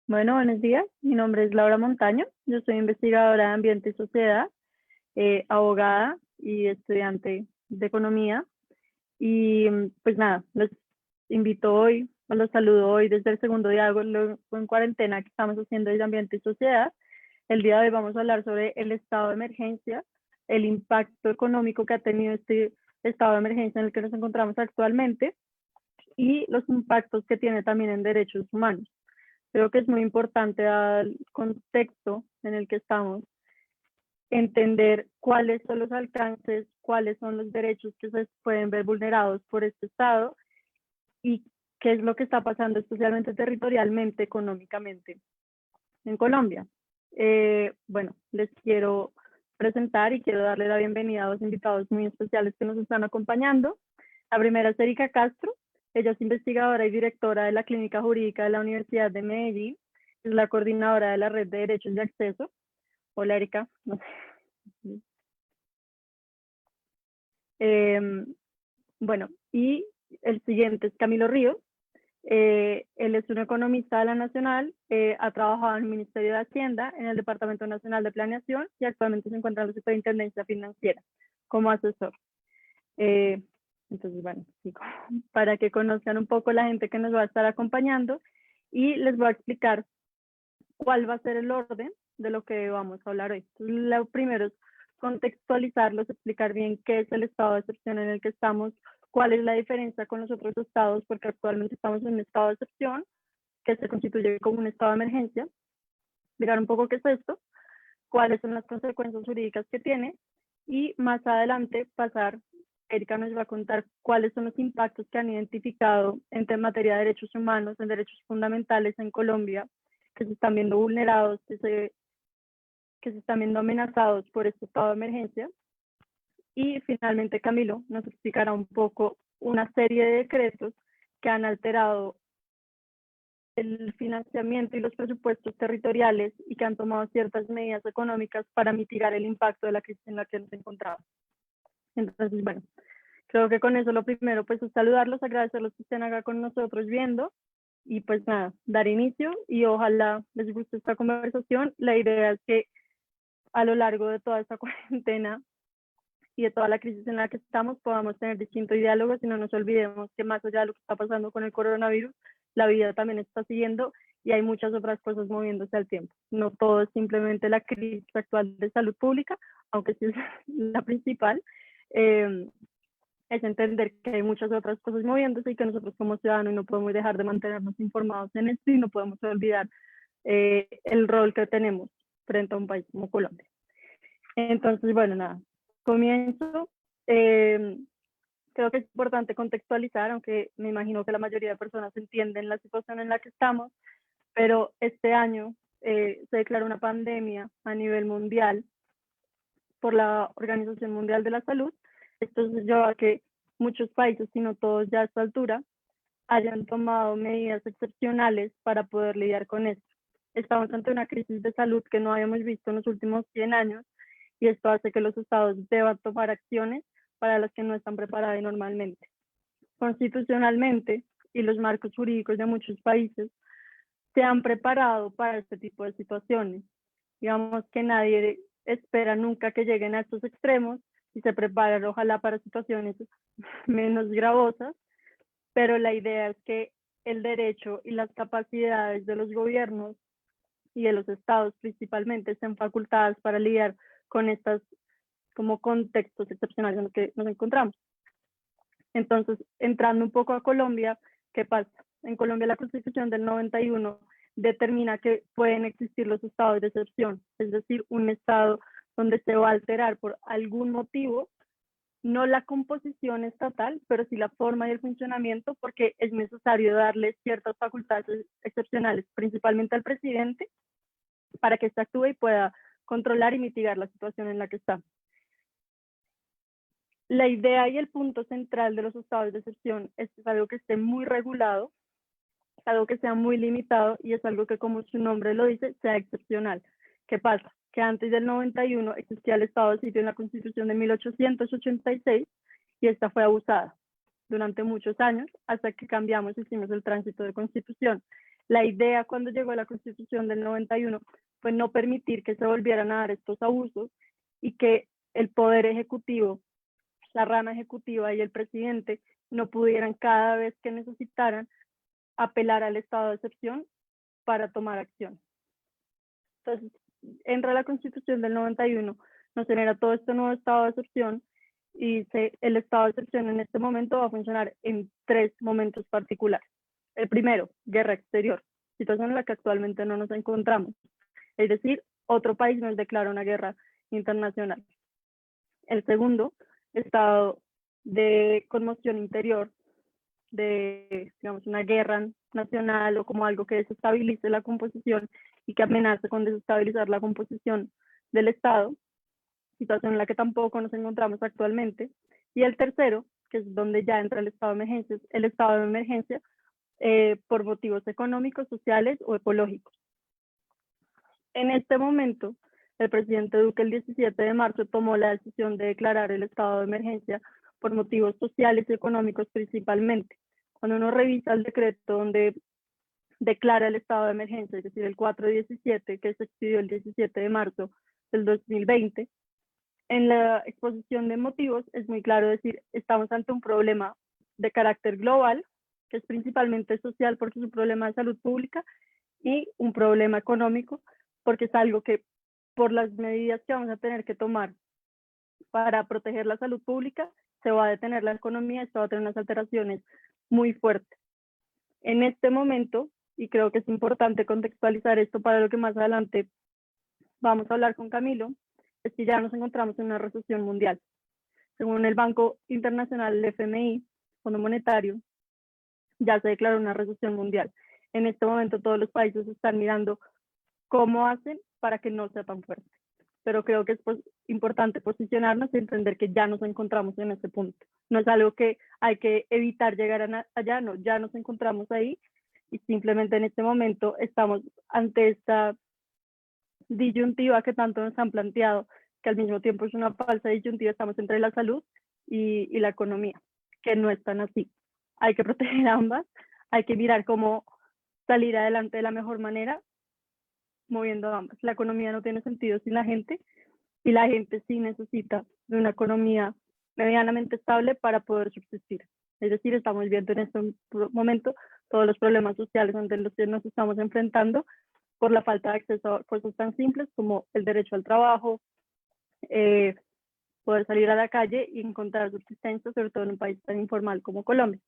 Bueno, buenos días. Mi nombre es Laura Montaño. Yo soy investigadora de Ambiente y Sociedad, abogada y estudiante de Economía. Y pues nada, los invito hoy, o los saludo hoy desde el segundo diálogo en cuarentena que estamos haciendo desde Ambiente y Sociedad. El día de hoy vamos a hablar sobre el estado de emergencia, el impacto económico que ha tenido este estado de emergencia en el que nos encontramos actualmente y los impactos que tiene también en derechos humanos. Creo que es muy importante al contexto en el que estamos entender cuáles son los alcances, cuáles son los derechos que se pueden ver vulnerados por este Estado y qué es lo que está pasando especialmente territorialmente, económicamente en Colombia. Bueno, les quiero presentar y quiero darle la bienvenida a dos invitados muy especiales que nos están acompañando. La primera es Erika Castro. Ella es investigadora y directora de la Clínica Jurídica de la Universidad de Medellín. Es la coordinadora de la Red de Derechos de Acceso. Hola, Erika. Bueno, y el siguiente es Camilo Ríos. Él es un economista de la Nacional, ha trabajado en el Ministerio de Hacienda, en el Departamento Nacional de Planeación y actualmente se encuentra en la Superintendencia Financiera como asesor. Entonces, bueno, sí, para que conozcan un poco la gente que nos va a estar acompañando y les voy a explicar cuál va a ser el orden de lo que vamos a hablar hoy. Entonces, lo primero es contextualizarlos, explicar bien qué es el estado de excepción en el que estamos, cuál es la diferencia con los otros estados, porque actualmente estamos en un estado de excepción que se constituye como un estado de emergencia, mirar un poco qué es esto, cuáles son las consecuencias jurídicas que tiene y más adelante pasar, Erika nos va a contar cuáles son los impactos que han identificado en materia de derechos humanos, en derechos fundamentales en Colombia, que se están viendo vulnerados, que se están viendo amenazados por este estado de emergencia. Y finalmente Camilo nos explicará un poco una serie de decretos que han alterado el financiamiento y los presupuestos territoriales y que han tomado ciertas medidas económicas para mitigar el impacto de la crisis en la que nos encontramos. Entonces, bueno, creo que con eso lo primero pues es saludarlos, agradecerlos que estén acá con nosotros viendo y pues nada, dar inicio y ojalá les guste esta conversación. La idea es que a lo largo de toda esta cuarentena y de toda la crisis en la que estamos podamos tener distintos diálogos y no nos olvidemos que más allá de lo que está pasando con el coronavirus, la vida también está siguiendo y hay muchas otras cosas moviéndose al tiempo. No todo es simplemente la crisis actual de salud pública, aunque sí es la principal. Es entender que hay muchas otras cosas moviéndose y que nosotros como ciudadanos no podemos dejar de mantenernos informados en esto y no podemos olvidar el rol que tenemos frente a un país como Colombia. Entonces, bueno, nada, comienzo. Creo que es importante contextualizar, aunque me imagino que la mayoría de personas entienden la situación en la que estamos, pero este año se declaró una pandemia a nivel mundial por la Organización Mundial de la Salud. Esto lleva a que muchos países, si no todos ya a esta altura, hayan tomado medidas excepcionales para poder lidiar con esto. Estamos ante una crisis de salud que no habíamos visto en los últimos 100 años y esto hace que los estados deban tomar acciones para las que no están preparadas normalmente. Constitucionalmente y los marcos jurídicos de muchos países se han preparado para este tipo de situaciones. Digamos que nadie espera nunca que lleguen a estos extremos y se preparan ojalá para situaciones menos gravosas, pero la idea es que el derecho y las capacidades de los gobiernos y de los estados principalmente estén facultadas para lidiar con estos como contextos excepcionales en los que nos encontramos. Entonces, entrando un poco a Colombia, ¿qué pasa? En Colombia la Constitución del 91 determina que pueden existir los estados de excepción, es decir, un estado donde se va a alterar por algún motivo, no la composición estatal, pero sí la forma y el funcionamiento, porque es necesario darle ciertas facultades excepcionales, principalmente al presidente, para que éste actúe y pueda controlar y mitigar la situación en la que está. La idea y el punto central de los estados de excepción es algo que esté muy regulado, algo que sea muy limitado y es algo que, como su nombre lo dice, sea excepcional. ¿Qué pasa? Que antes del 91 existía el estado de sitio en la Constitución de 1886 y esta fue abusada durante muchos años hasta que cambiamos y hicimos el tránsito de constitución. La idea cuando llegó la Constitución del 91 fue no permitir que se volvieran a dar estos abusos y que el poder ejecutivo, la rama ejecutiva y el presidente no pudieran cada vez que necesitaran apelar al estado de excepción para tomar acción. Entonces, entra la Constitución del 91, nos genera todo este nuevo estado de excepción y el estado de excepción en este momento va a funcionar en 3 momentos particulares. El primero, guerra exterior, situación en la que actualmente no nos encontramos. Es decir, otro país nos declara una guerra internacional. El segundo, estado de conmoción interior, de, digamos, una guerra nacional o como algo que desestabilice la composición y que amenace con desestabilizar la composición del Estado, situación en la que tampoco nos encontramos actualmente. Y el tercero, que es donde ya entra el estado de emergencia por motivos económicos, sociales o ecológicos. En este momento, el presidente Duque el 17 de marzo tomó la decisión de declarar el estado de emergencia por motivos sociales y económicos principalmente. Cuando uno revisa el decreto donde declara el estado de emergencia, es decir, el 417, que se expidió el 17 de marzo del 2020, en la exposición de motivos es muy claro decir, estamos ante un problema de carácter global, que es principalmente social porque es un problema de salud pública, y un problema económico, porque es algo que por las medidas que vamos a tener que tomar para proteger la salud pública, se va a detener la economía, esto va a tener unas alteraciones muy fuertes. En este momento, y creo que es importante contextualizar esto para lo que más adelante vamos a hablar con Camilo, es que ya nos encontramos en una recesión mundial. Según el Banco Internacional, el FMI, Fondo Monetario, ya se declaró una recesión mundial. En este momento todos los países están mirando cómo hacen para que no sea tan fuerte. Pero creo que es importante posicionarnos y entender que ya nos encontramos en ese punto. No es algo que hay que evitar llegar allá, no, ya nos encontramos ahí y simplemente en este momento estamos ante esta disyuntiva que tanto nos han planteado, que al mismo tiempo es una falsa disyuntiva, estamos entre la salud y la economía, que no es tan así. Hay que proteger ambas, hay que mirar cómo salir adelante de la mejor manera, moviendo ambas. La economía no tiene sentido sin la gente y la gente sí necesita de una economía medianamente estable para poder subsistir. Es decir, estamos viendo en este momento todos los problemas sociales ante los que nos estamos enfrentando por la falta de acceso a cosas tan simples como el derecho al trabajo, poder salir a la calle y encontrar subsistencia, sobre todo en un país tan informal como Colombia.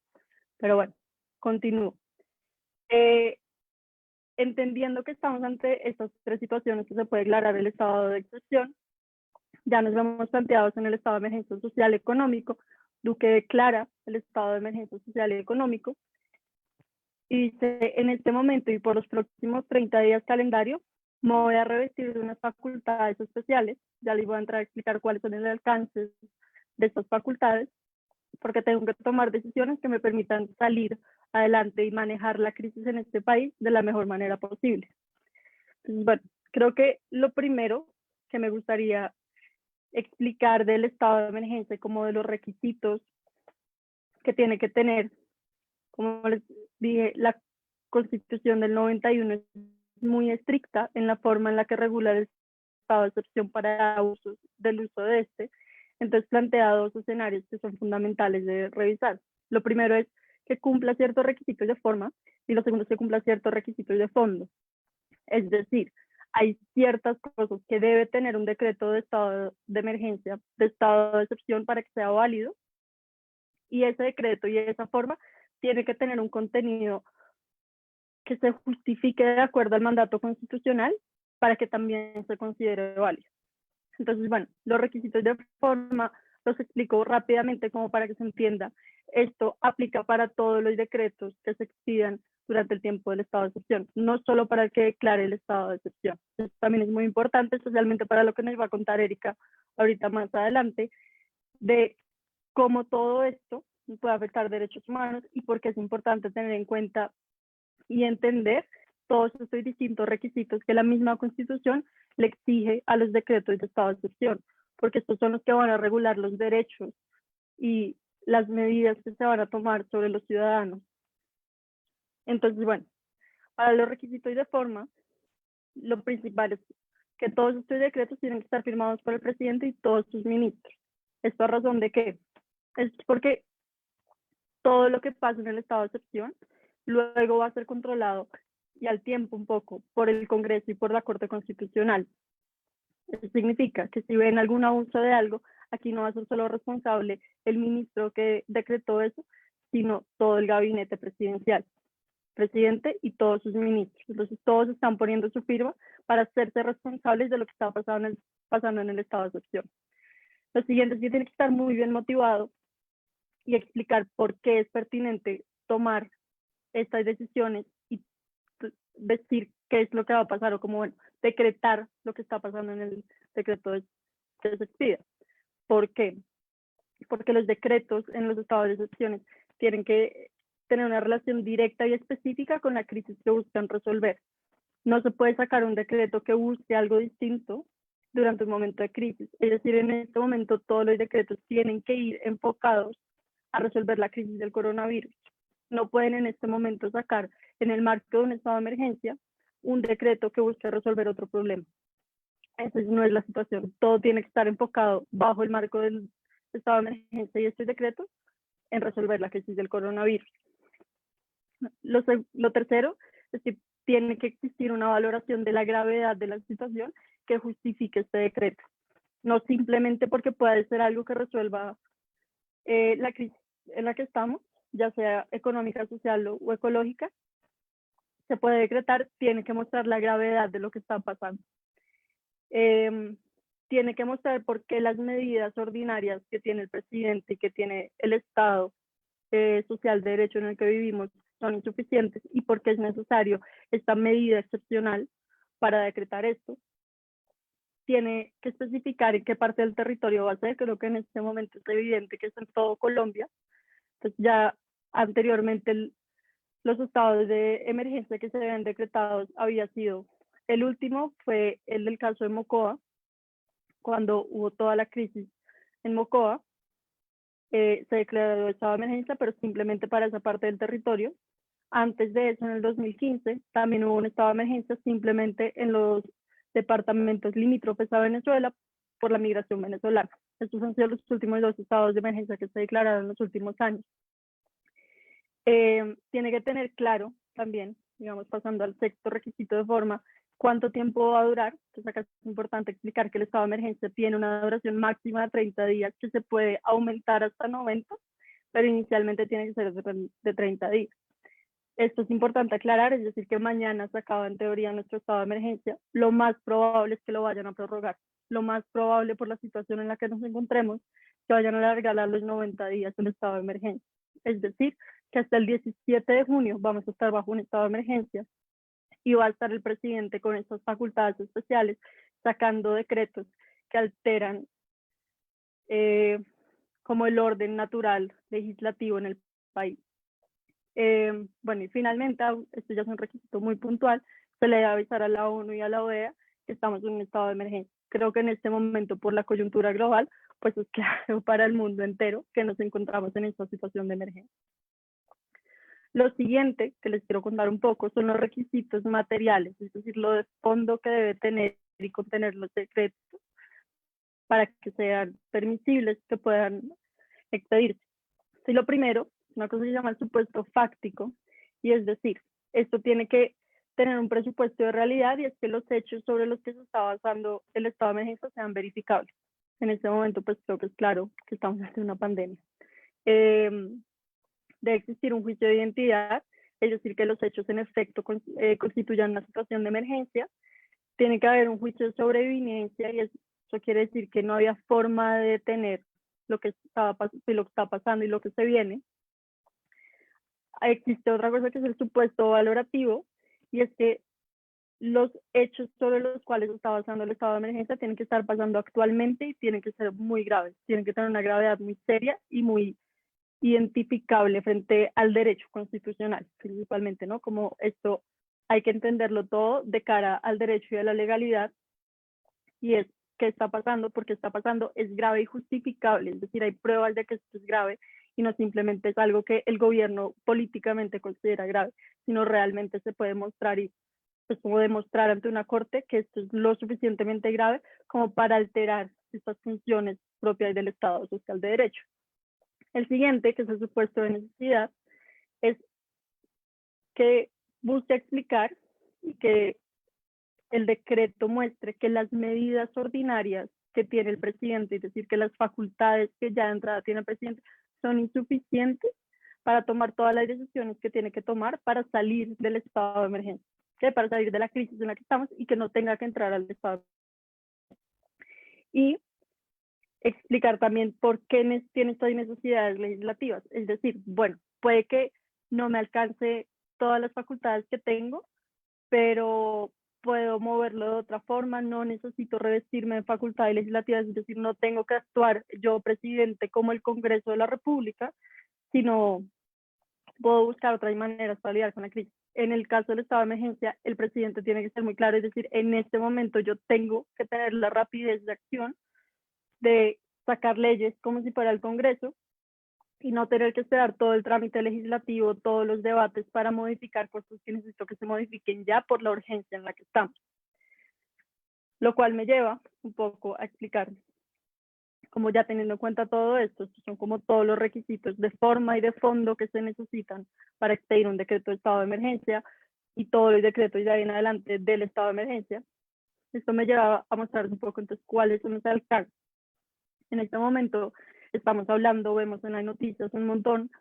Pero bueno, continúo. Entendiendo que estamos ante estas 3 situaciones que se puede declarar el estado de excepción, ya nos vemos planteados en el estado de emergencia social y económico. Duque declara el estado de emergencia social y económico y dice, en este momento y por los próximos 30 días calendario, me voy a revestir de unas facultades especiales. Ya les voy a entrar a explicar cuáles son el alcance de estas facultades, porque tengo que tomar decisiones que me permitan salir adelante y manejar la crisis en este país de la mejor manera posible. Entonces, bueno, creo que lo primero que me gustaría explicar del estado de emergencia, como de los requisitos que tiene que tener, como les dije, la Constitución del 91 es muy estricta en la forma en la que regula el estado de excepción para abusos del uso de este. Entonces plantea 2 escenarios que son fundamentales de revisar. Lo primero es que cumpla ciertos requisitos de forma y lo segundo es que cumpla ciertos requisitos de fondo. Es decir, hay ciertas cosas que debe tener un decreto de estado de emergencia, de estado de excepción para que sea válido, y ese decreto y esa forma tiene que tener un contenido que se justifique de acuerdo al mandato constitucional para que también se considere válido. Entonces, bueno, los requisitos de forma los explico rápidamente como para que se entienda. Esto aplica para todos los decretos que se expidan durante el tiempo del estado de excepción, no solo para el que declare el estado de excepción. Esto también es muy importante, especialmente para lo que nos va a contar Erika ahorita más adelante, de cómo todo esto puede afectar derechos humanos y por qué es importante tener en cuenta y entender todos estos distintos requisitos que la misma Constitución le exige a los decretos de estado de excepción, porque estos son los que van a regular los derechos y las medidas que se van a tomar sobre los ciudadanos. Entonces, bueno, Para los requisitos de forma, lo principal es que todos estos decretos tienen que estar firmados por el presidente y todos sus ministros. ¿Esto a razón de qué? Es porque todo lo que pasa en el estado de excepción luego va a ser controlado y al tiempo un poco por el Congreso y por la Corte Constitucional. Eso significa que si ven algún abuso de algo, aquí no va a ser solo responsable el ministro que decretó eso, sino todo el gabinete presidencial, presidente y todos sus ministros. Entonces todos están poniendo su firma para hacerse responsables de lo que está pasando en el estado de excepción. Lo siguiente es que tiene que estar muy bien motivado y explicar por qué es pertinente tomar estas decisiones y decir qué es lo que va a pasar o como, bueno, decretar lo que está pasando en el decreto que se expida. ¿Por qué? Porque los decretos en los estados de excepciones tienen que tener una relación directa y específica con la crisis que buscan resolver. No se puede sacar un decreto que busque algo distinto durante un momento de crisis. Es decir, en este momento todos los decretos tienen que ir enfocados a resolver la crisis del coronavirus. No pueden en este momento sacar en el marco de un estado de emergencia un decreto que busque resolver otro problema. Esa no es la situación. Todo tiene que estar enfocado bajo el marco del estado de emergencia y este decreto en resolver la crisis del coronavirus. Lo tercero es que tiene que existir una valoración de la gravedad de la situación que justifique este decreto. No simplemente porque puede ser algo que resuelva la crisis en la que estamos, ya sea económica, social o ecológica, se puede decretar, tiene que mostrar la gravedad de lo que está pasando. Tiene que mostrar por qué las medidas ordinarias que tiene el presidente y que tiene el Estado social de derecho en el que vivimos son insuficientes y por qué es necesario esta medida excepcional para decretar esto. Tiene que especificar en qué parte del territorio va a ser. Creo que en este momento es evidente que es en todo Colombia. Entonces ya anteriormente los estados de emergencia que se habían decretado había sido, el último fue el del caso de Mocoa, cuando hubo toda la crisis en Mocoa, se declaró estado de emergencia, pero simplemente para esa parte del territorio. Antes de eso, en el 2015, también hubo un estado de emergencia simplemente en los departamentos limítrofes a Venezuela por la migración venezolana. Estos han sido los últimos 2 estados de emergencia que se declararon en los últimos años. Tiene que tener claro también, digamos, pasando al sexto requisito de forma, cuánto tiempo va a durar. Entonces acá es importante explicar que el estado de emergencia tiene una duración máxima de 30 días que se puede aumentar hasta 90, pero inicialmente tiene que ser de 30 días. Esto es importante aclarar, es decir, que mañana se acaba en teoría nuestro estado de emergencia. Lo más probable es que lo vayan a prorrogar. Lo más probable por la situación en la que nos encontremos, que vayan a alargar a los 90 días el estado de emergencia. Es decir, que hasta el 17 de junio vamos a estar bajo un estado de emergencia y va a estar el presidente con estas facultades especiales sacando decretos que alteran como el orden natural legislativo en el país. Bueno, y finalmente, esto ya es un requisito muy puntual, se le debe avisar a la ONU y a la OEA que estamos en un estado de emergencia. Creo que en este momento, por la coyuntura global, pues es claro para el mundo entero que nos encontramos en esta situación de emergencia. Lo siguiente que les quiero contar un poco son los requisitos materiales, es decir, lo de fondo que debe tener y contener los decretos para que sean permisibles, que puedan expedirse. Sí, lo primero, una cosa que se llama el supuesto fáctico, y es decir, esto tiene que tener un presupuesto de realidad y es que los hechos sobre los que se está basando el estado de emergencia sean verificables. En este momento, pues creo que es claro que estamos ante una pandemia. Debe existir un juicio de identidad, es decir, que los hechos en efecto constituyan una situación de emergencia. Tiene que haber un juicio de sobrevivencia y eso quiere decir que no había forma de detener lo que está pasando y lo que se viene. Existe otra cosa que es el supuesto valorativo y es que los hechos sobre los cuales se está basando el estado de emergencia tienen que estar pasando actualmente y tienen que ser muy graves, tienen que tener una gravedad muy seria y muy identificable frente al derecho constitucional, principalmente, ¿no? Como esto hay que entenderlo todo de cara al derecho y a la legalidad, y es qué está pasando, porque está pasando, es grave y justificable, es decir, hay pruebas de que esto es grave no simplemente es algo que el gobierno políticamente considera grave, sino realmente se puede mostrar y pues como demostrar ante una corte que esto es lo suficientemente grave como para alterar estas funciones propias del Estado social de derecho. El siguiente, que es el supuesto de necesidad, es que busca explicar y que el decreto muestre que las medidas ordinarias que tiene el presidente, es decir, que las facultades que ya de entrada tiene el presidente, son insuficientes para tomar todas las decisiones que tiene que tomar para salir del estado de emergencia, ¿sí? Para salir de la crisis en la que estamos y que no tenga que entrar al estado. Y explicar también por qué tiene estas necesidades legislativas. Es decir, bueno, puede que no me alcance todas las facultades que tengo, pero puedo moverlo de otra forma, no necesito revestirme de facultades legislativas, es decir, no tengo que actuar yo presidente como el Congreso de la República, sino puedo buscar otras maneras para lidiar con la crisis. En el caso del estado de emergencia, el presidente tiene que ser muy claro, es decir, en este momento yo tengo que tener la rapidez de acción de sacar leyes como si fuera el Congreso y no tener que esperar todo el trámite legislativo, todos los debates para modificar cosas que necesito que se modifiquen ya por la urgencia en la que estamos. Lo cual me lleva un poco a explicar, como ya teniendo en cuenta todo esto, estos son como todos los requisitos de forma y de fondo que se necesitan para expedir un decreto de estado de emergencia y todos los decretos ya en adelante del estado de emergencia. Esto me lleva a mostrar un poco entonces cuáles son los alcances. En este momento estamos hablando, vemos en las noticias un montón,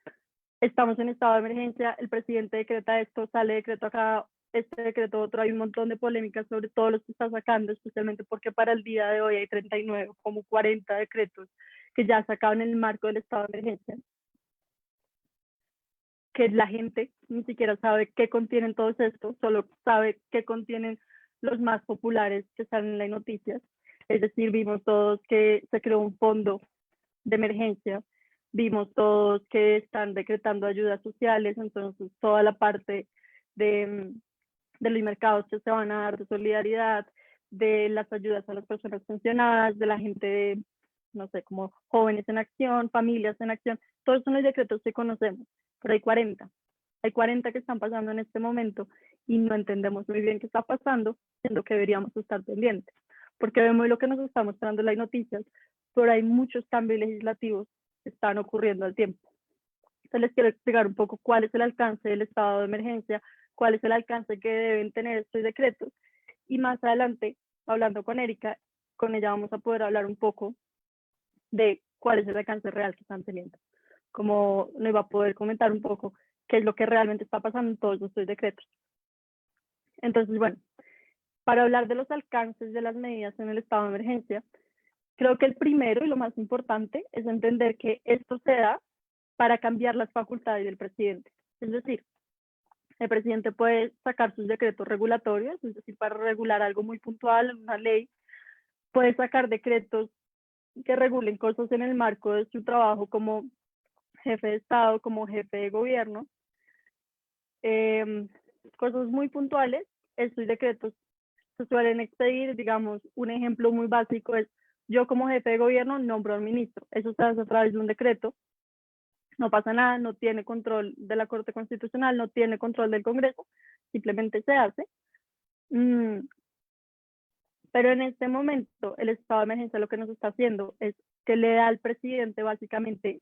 estamos en estado de emergencia, el presidente decreta esto, sale decreto acá, este decreto otro, hay un montón de polémicas sobre todos los que está sacando, especialmente porque para el día de hoy hay 39, como 40 decretos que ya sacaron en el marco del estado de emergencia, que la gente ni siquiera sabe qué contienen todos estos, solo sabe qué contienen los más populares que están en las noticias. Es decir, vimos todos que se creó un fondo de emergencia, vimos todos que están decretando ayudas sociales, entonces toda la parte de los mercados que se van a dar de solidaridad, de las ayudas a las personas pensionadas, de la gente, no sé, como jóvenes en acción, familias en acción, todos son los decretos que conocemos, pero hay 40 que están pasando en este momento y no entendemos muy bien qué está pasando, siendo que deberíamos estar pendientes, porque vemos lo que nos está mostrando en las noticias, pero hay muchos cambios legislativos que están ocurriendo al tiempo. Entonces les quiero explicar un poco cuál es el alcance del estado de emergencia, cuál es el alcance que deben tener estos decretos y más adelante, hablando con Erika, con ella vamos a poder hablar un poco de cuál es el alcance real que están teniendo. Como nos va a poder comentar un poco qué es lo que realmente está pasando en todos estos decretos. Entonces, bueno, para hablar de los alcances de las medidas en el estado de emergencia, creo que el primero y lo más importante es entender que esto se da para cambiar las facultades del presidente. Es decir, el presidente puede sacar sus decretos regulatorios, es decir, para regular algo muy puntual, una ley, puede sacar decretos que regulen cosas en el marco de su trabajo como jefe de Estado, como jefe de gobierno, cosas muy puntuales. Estos decretos se suelen expedir, digamos, un ejemplo muy básico es, yo como jefe de gobierno nombro al ministro, eso se hace a través de un decreto, no pasa nada, no tiene control de la Corte Constitucional, no tiene control del Congreso, simplemente se hace. Pero en este momento el estado de emergencia lo que nos está haciendo es que le da al presidente básicamente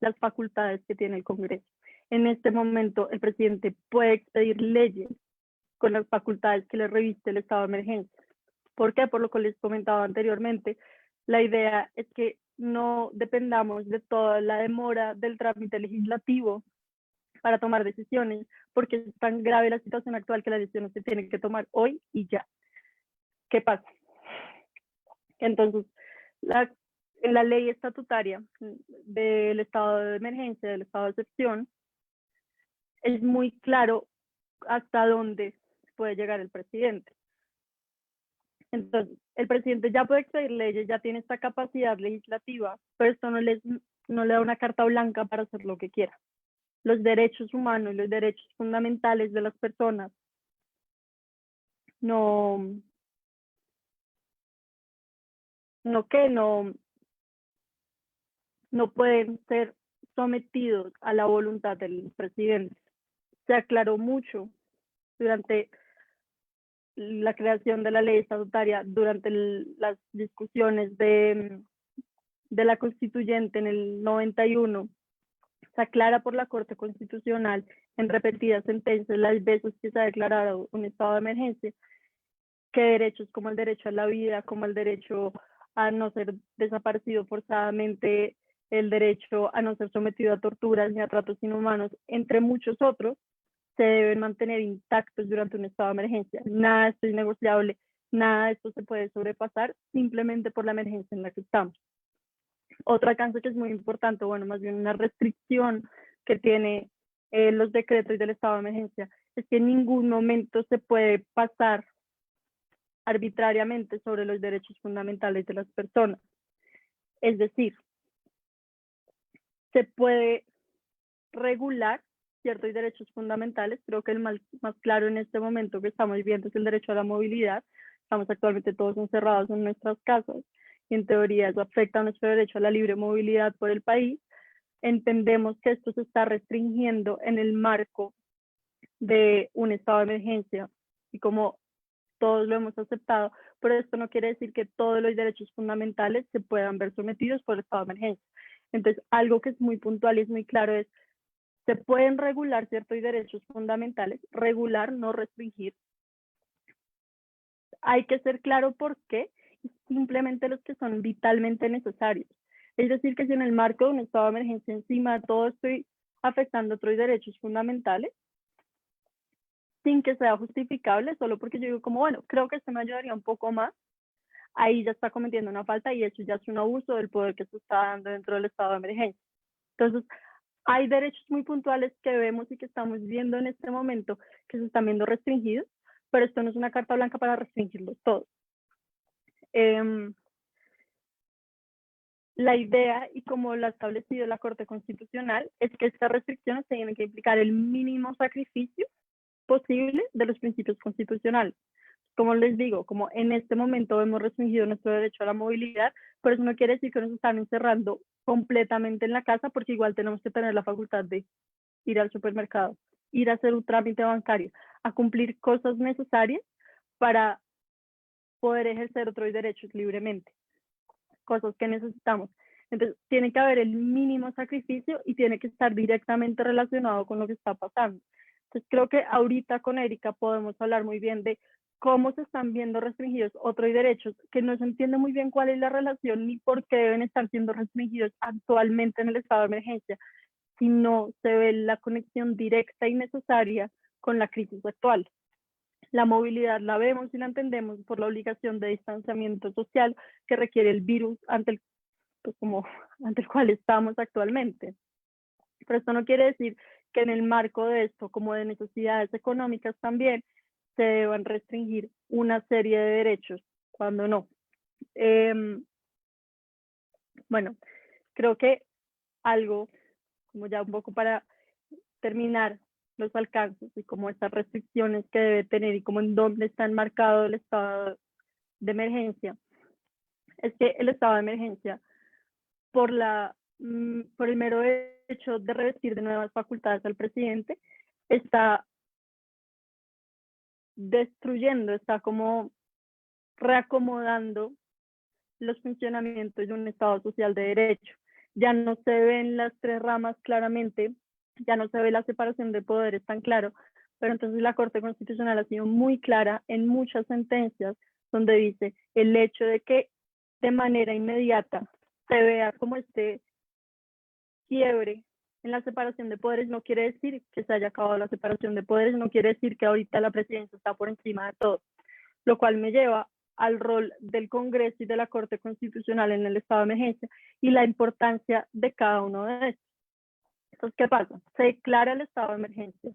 las facultades que tiene el Congreso. En este momento el presidente puede expedir leyes con las facultades que le reviste el estado de emergencia. ¿Por qué? Por lo que les comentaba anteriormente, la idea es que no dependamos de toda la demora del trámite legislativo para tomar decisiones, porque es tan grave la situación actual que las decisiones se tienen que tomar hoy y ya. ¿Qué pasa? Entonces, en la ley estatutaria del estado de emergencia, del estado de excepción, es muy claro hasta dónde puede llegar el presidente. Entonces, el presidente ya puede expedir leyes, ya tiene esta capacidad legislativa, pero esto no le da una carta blanca para hacer lo que quiera. Los derechos humanos, los derechos fundamentales de las personas no pueden ser sometidos a la voluntad del presidente. Se aclaró mucho durante la creación de la ley estatutaria, durante las discusiones de la constituyente en el 91, se aclara por la Corte Constitucional en repetidas sentencias las veces que se ha declarado un estado de emergencia, que derechos como el derecho a la vida, como el derecho a no ser desaparecido forzadamente, el derecho a no ser sometido a torturas ni a tratos inhumanos, entre muchos otros, se deben mantener intactos durante un estado de emergencia. Nada de esto es negociable, nada de esto se puede sobrepasar simplemente por la emergencia en la que estamos. Otro alcance que es muy importante, bueno, más bien una restricción que tiene los decretos del estado de emergencia, es que en ningún momento se puede pasar arbitrariamente sobre los derechos fundamentales de las personas. Es decir, se puede regular ciertos derechos fundamentales. Creo que el más claro en este momento que estamos viviendo es el derecho a la movilidad. Estamos actualmente todos encerrados en nuestras casas y en teoría eso afecta a nuestro derecho a la libre movilidad por el país. Entendemos que esto se está restringiendo en el marco de un estado de emergencia y como todos lo hemos aceptado, pero esto no quiere decir que todos los derechos fundamentales se puedan ver sometidos por el estado de emergencia. Entonces, algo que es muy puntual y es muy claro es, se pueden regular ciertos derechos fundamentales, regular, no restringir. Hay que ser claro por qué, simplemente los que son vitalmente necesarios. Es decir, que si en el marco de un estado de emergencia encima de todo estoy afectando otros derechos fundamentales, sin que sea justificable, solo porque yo digo como, bueno, creo que esto me ayudaría un poco más, ahí ya está cometiendo una falta y eso ya es un abuso del poder que se está dando dentro del estado de emergencia. Entonces, hay derechos muy puntuales que vemos y que estamos viendo en este momento que se están viendo restringidos, pero esto no es una carta blanca para restringirlos todos. La idea, y como lo ha establecido la Corte Constitucional, es que estas restricciones tienen que implicar el mínimo sacrificio posible de los principios constitucionales. Como les digo, como en este momento hemos restringido nuestro derecho a la movilidad, pero eso no quiere decir que nos están encerrando completamente en la casa, porque igual tenemos que tener la facultad de ir al supermercado, ir a hacer un trámite bancario, a cumplir cosas necesarias para poder ejercer otros derechos libremente, cosas que necesitamos. Entonces, tiene que haber el mínimo sacrificio y tiene que estar directamente relacionado con lo que está pasando. Entonces, creo que ahorita con Erika podemos hablar muy bien de cómo se están viendo restringidos otros derechos, que no se entiende muy bien cuál es la relación ni por qué deben estar siendo restringidos actualmente en el estado de emergencia, si no se ve la conexión directa y necesaria con la crisis actual. La movilidad la vemos y la entendemos por la obligación de distanciamiento social que requiere el virus ante el, pues ante el cual estamos actualmente. Pero esto no quiere decir que en el marco de esto, como de necesidades económicas también, se deban restringir una serie de derechos, cuando no. Bueno, creo que algo, como ya un poco para terminar, los alcances y como estas restricciones que debe tener y como en dónde está enmarcado el estado de emergencia, es que el estado de emergencia, por el mero hecho de revestir de nuevas facultades al presidente, está destruyendo, está como reacomodando los funcionamientos de un Estado social de derecho. Ya no se ven las tres ramas claramente, ya no se ve la separación de poderes tan claro, pero entonces la Corte Constitucional ha sido muy clara en muchas sentencias donde dice el hecho de que de manera inmediata se vea como este quiebre en la separación de poderes no quiere decir que se haya acabado la separación de poderes, no quiere decir que ahorita la presidencia está por encima de todo, lo cual me lleva al rol del Congreso y de la Corte Constitucional en el estado de emergencia y la importancia de cada uno de estos. Entonces, ¿qué pasa? Se declara el estado de emergencia.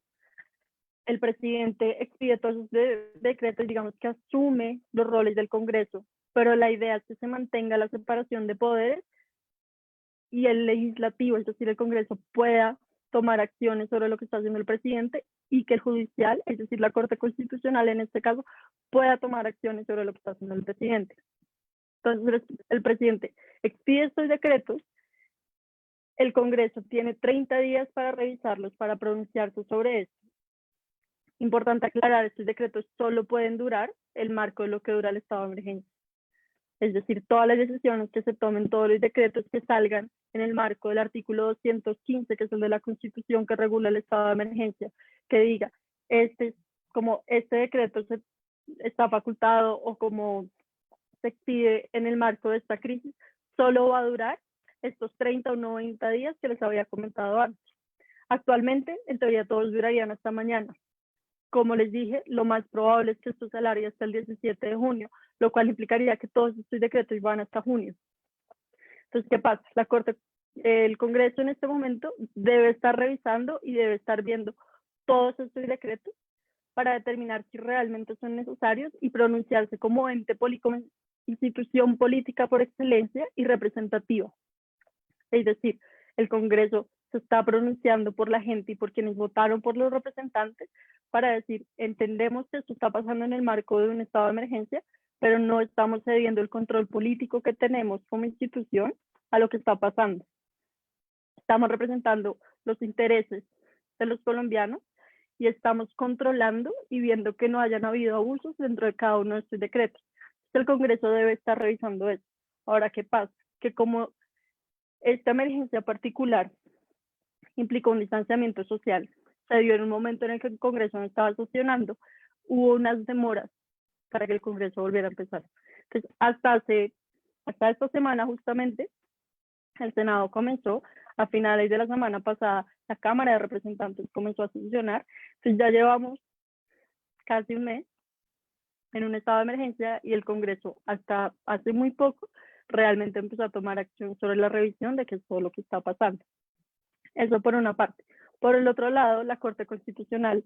El presidente expide todos sus decretos, digamos que asume los roles del Congreso, pero la idea es que se mantenga la separación de poderes y el legislativo, es decir, el Congreso, pueda tomar acciones sobre lo que está haciendo el presidente y que el judicial, es decir, la Corte Constitucional en este caso, pueda tomar acciones sobre lo que está haciendo el presidente. Entonces, el presidente expide estos decretos El Congreso tiene 30 días para revisarlos, para pronunciarse sobre esto. Importante aclarar, estos decretos solo pueden durar el marco de lo que dura el estado de emergencia. Es decir, todas las decisiones que se tomen, todos los decretos que salgan en el marco del artículo 215, que es el de la Constitución que regula el estado de emergencia, que diga, como este decreto está facultado o como se expide en el marco de esta crisis, solo va a durar estos 30 o 90 días que les había comentado antes. Actualmente, en teoría, todos durarían hasta mañana. Como les dije, lo más probable es que esto se alargue hasta el 17 de junio, lo cual implicaría que todos estos decretos van hasta junio. Entonces, ¿qué pasa? El Congreso en este momento debe estar revisando y debe estar viendo todos estos decretos para determinar si realmente son necesarios y pronunciarse como ente como institución política por excelencia y representativa. Es decir, el Congreso se está pronunciando por la gente y por quienes votaron por los representantes para decir, entendemos que esto está pasando en el marco de un estado de emergencia, pero no estamos cediendo el control político que tenemos como institución a lo que está pasando. Estamos representando los intereses de los colombianos y estamos controlando y viendo que no hayan habido abusos dentro de cada uno de estos decretos. Entonces, el Congreso debe estar revisando eso. Ahora, ¿qué pasa? Que como esta emergencia particular implicó un distanciamiento social, se dio en un momento en el que el Congreso no estaba sesionando, hubo unas demoras para que el Congreso volviera a empezar. Entonces, hasta esta semana justamente, el Senado comenzó, a finales de la semana pasada, la Cámara de Representantes comenzó a sesionar, entonces ya llevamos casi un mes en un estado de emergencia y el Congreso hasta hace muy poco realmente empezó a tomar acción sobre la revisión de qué es todo lo que está pasando. Eso por una parte. Por el otro lado, la Corte Constitucional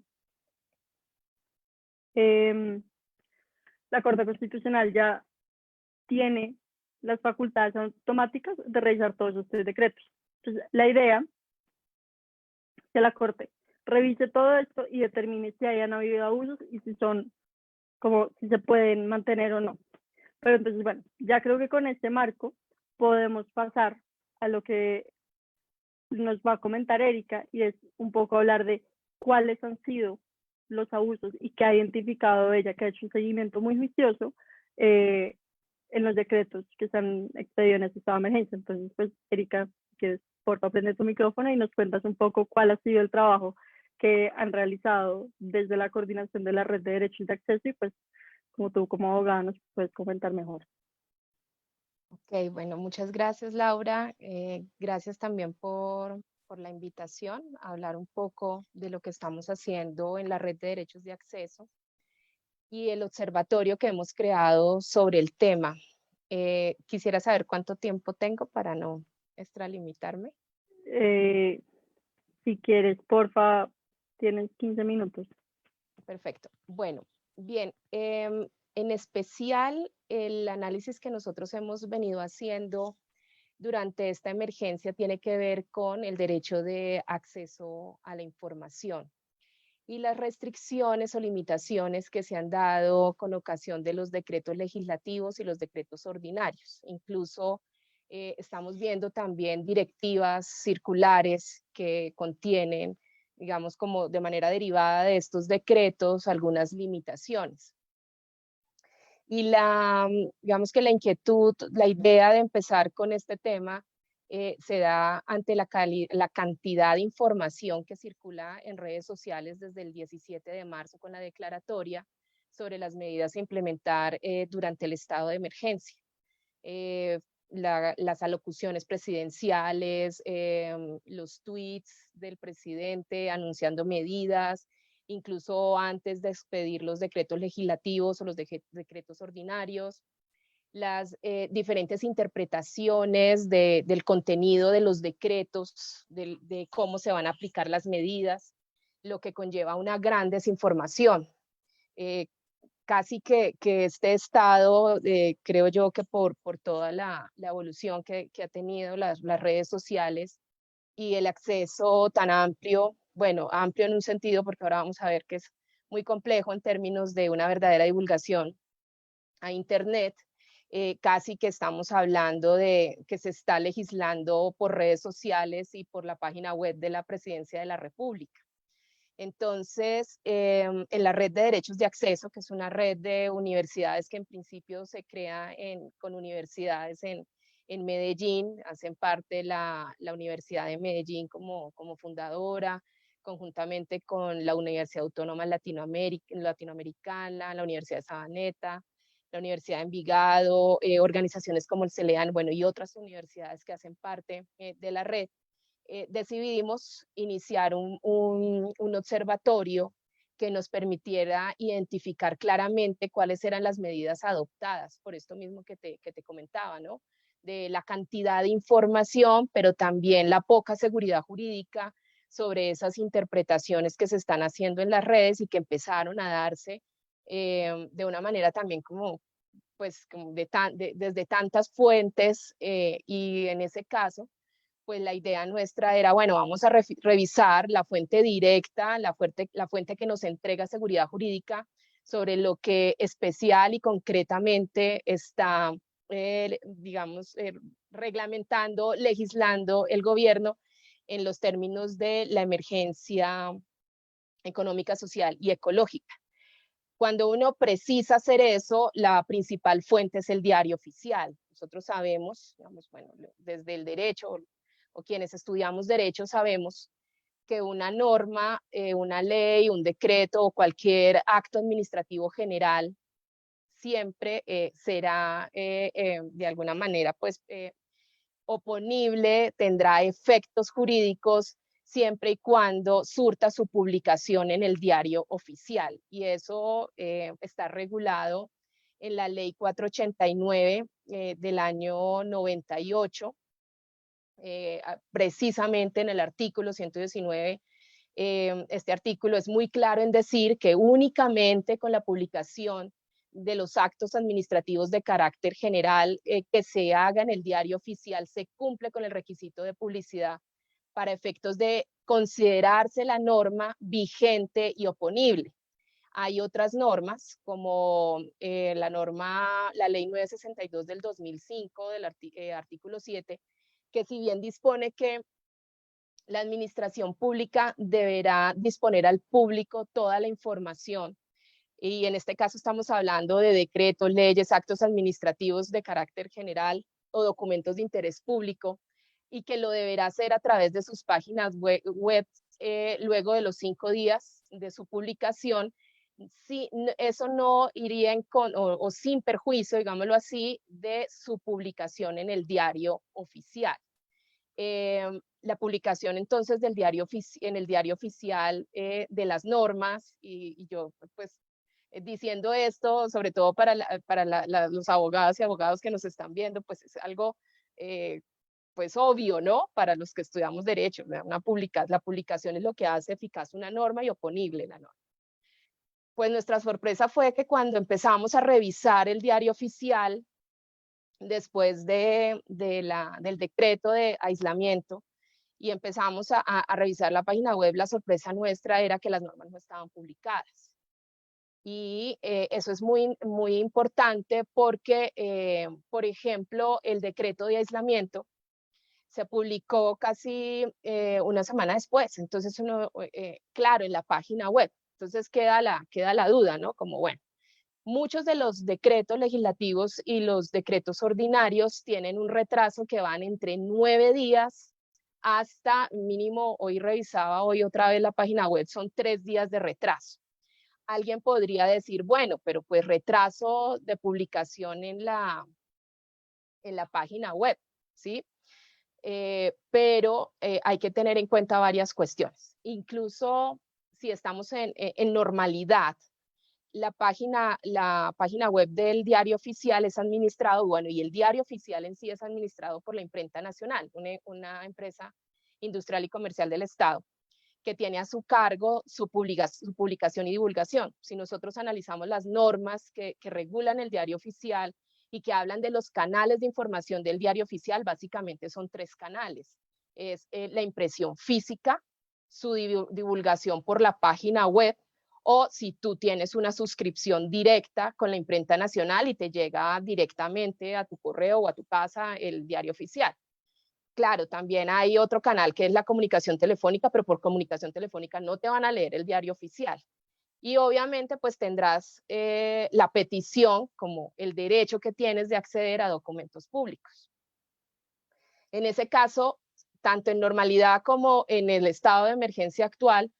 ya tiene las facultades automáticas de revisar todos estos decretos. Entonces, la idea es que la Corte revise todo esto y determine si hayan habido abusos y si se pueden mantener o no. Pero entonces, bueno, ya creo que con este marco podemos pasar a lo que nos va a comentar Erika, y es un poco hablar de cuáles han sido los abusos y que ha identificado ella, que ha hecho un seguimiento muy juicioso en los decretos que se han expedido en este estado de emergencia. Entonces, pues, Erika, si quieres, por favor, prende tu micrófono y nos cuentas un poco cuál ha sido el trabajo que han realizado desde la coordinación de la Red de Derechos de Acceso y pues como tú como abogada nos puedes comentar mejor. Ok, bueno, muchas gracias, Laura. Gracias también por la invitación a hablar un poco de lo que estamos haciendo en la Red de Derechos de Acceso y el observatorio que hemos creado sobre el tema. Quisiera saber cuánto tiempo tengo para no extralimitarme. Si quieres, porfa, tienes 15 minutos. Perfecto. Bueno, bien. En especial, el análisis que nosotros hemos venido haciendo durante esta emergencia tiene que ver con el derecho de acceso a la información y las restricciones o limitaciones que se han dado con ocasión de los decretos legislativos y los decretos ordinarios. Incluso estamos viendo también directivas circulares que contienen, digamos, como de manera derivada de estos decretos, algunas limitaciones. Y digamos que la inquietud, la idea de empezar con este tema se da ante la cantidad de información que circula en redes sociales desde el 17 de marzo con la declaratoria sobre las medidas a implementar durante el estado de emergencia. Las alocuciones presidenciales, los tweets del presidente anunciando medidas, incluso antes de expedir los decretos legislativos o los decretos ordinarios, las diferentes interpretaciones del contenido de los decretos, de cómo se van a aplicar las medidas, lo que conlleva una gran desinformación. Casi que este estado, creo yo que por toda la evolución que ha tenido las redes sociales y el acceso tan amplio, bueno, amplio en un sentido porque ahora vamos a ver que es muy complejo en términos de una verdadera divulgación a Internet, casi que estamos hablando de que se está legislando por redes sociales y por la página web de la Presidencia de la República. Entonces, en la red de derechos de acceso, que es una red de universidades que en principio se crea con universidades en Medellín, hacen parte la Universidad de Medellín como fundadora, conjuntamente con la Universidad Autónoma Latinoamericana, la Universidad de Sabaneta, la Universidad de Envigado, organizaciones como el CELEAN, bueno, y otras universidades que hacen parte de la red. Decidimos iniciar un observatorio que nos permitiera identificar claramente cuáles eran las medidas adoptadas, por esto mismo que te comentaba, ¿no? De la cantidad de información, pero también la poca seguridad jurídica sobre esas interpretaciones que se están haciendo en las redes y que empezaron a darse de una manera también como, pues, como desde tantas fuentes y en ese caso, pues la idea nuestra era, bueno, vamos a revisar la fuente directa, la fuente que nos entrega seguridad jurídica sobre lo que especial y concretamente está, digamos, reglamentando, legislando el gobierno en los términos de la emergencia económica, social y ecológica. Cuando uno precisa hacer eso, la principal fuente es el diario oficial. Nosotros sabemos, digamos, bueno, desde el derecho o quienes estudiamos derecho sabemos que una norma, una ley, un decreto o cualquier acto administrativo general siempre será de alguna manera pues oponible, tendrá efectos jurídicos siempre y cuando surta su publicación en el diario oficial. Y eso está regulado en la ley 489 del año 98, precisamente en el artículo 119. Este artículo es muy claro en decir que únicamente con la publicación de los actos administrativos de carácter general que se haga en el diario oficial se cumple con el requisito de publicidad para efectos de considerarse la norma vigente y oponible. Hay otras normas, como la ley 962 del 2005, del artículo 7, que si bien dispone que la administración pública deberá disponer al público toda la información, y en este caso estamos hablando de decretos, leyes, actos administrativos de carácter general o documentos de interés público, y que lo deberá hacer a través de sus páginas web luego de los 5 días de su publicación. Si, eso no iría o sin perjuicio, digámoslo así, de su publicación en el diario oficial. La publicación entonces del en el diario oficial de las normas, y yo pues diciendo esto, sobre todo para los abogados y abogados que nos están viendo, pues es algo pues obvio, ¿no? Para los que estudiamos derecho, la publicación es lo que hace eficaz una norma y oponible la norma. Pues nuestra sorpresa fue que cuando empezamos a revisar el diario oficial, después del decreto de aislamiento, y empezamos a revisar la página web, la sorpresa nuestra era que las normas no estaban publicadas. Y eso es muy, muy importante porque, por ejemplo, el decreto de aislamiento se publicó casi una semana después. Entonces, claro, en la página web. Entonces queda la duda, ¿no? Como, bueno, muchos de los decretos legislativos y los decretos ordinarios tienen un retraso que van entre 9 días hasta mínimo, hoy revisaba hoy otra vez la página web, son 3 días de retraso. Alguien podría decir, bueno, pero pues retraso de publicación en la página web, ¿sí? Pero hay que tener en cuenta varias cuestiones. Incluso si estamos en normalidad, la página web del diario oficial es administrado, bueno, y el diario oficial en sí es administrado por la Imprenta Nacional, una empresa industrial y comercial del Estado, que tiene a su cargo su publicación y divulgación. Si nosotros analizamos las normas que regulan el diario oficial y que hablan de los canales de información del diario oficial, básicamente son 3 canales. Es la impresión física, su divulgación por la página web, o si tú tienes una suscripción directa con la imprenta nacional y te llega directamente a tu correo o a tu casa el diario oficial. Claro, también hay otro canal que es la comunicación telefónica, pero por comunicación telefónica no te van a leer el diario oficial. Y obviamente pues tendrás la petición como el derecho que tienes de acceder a documentos públicos. En ese caso, tanto en normalidad como en el estado de emergencia actual,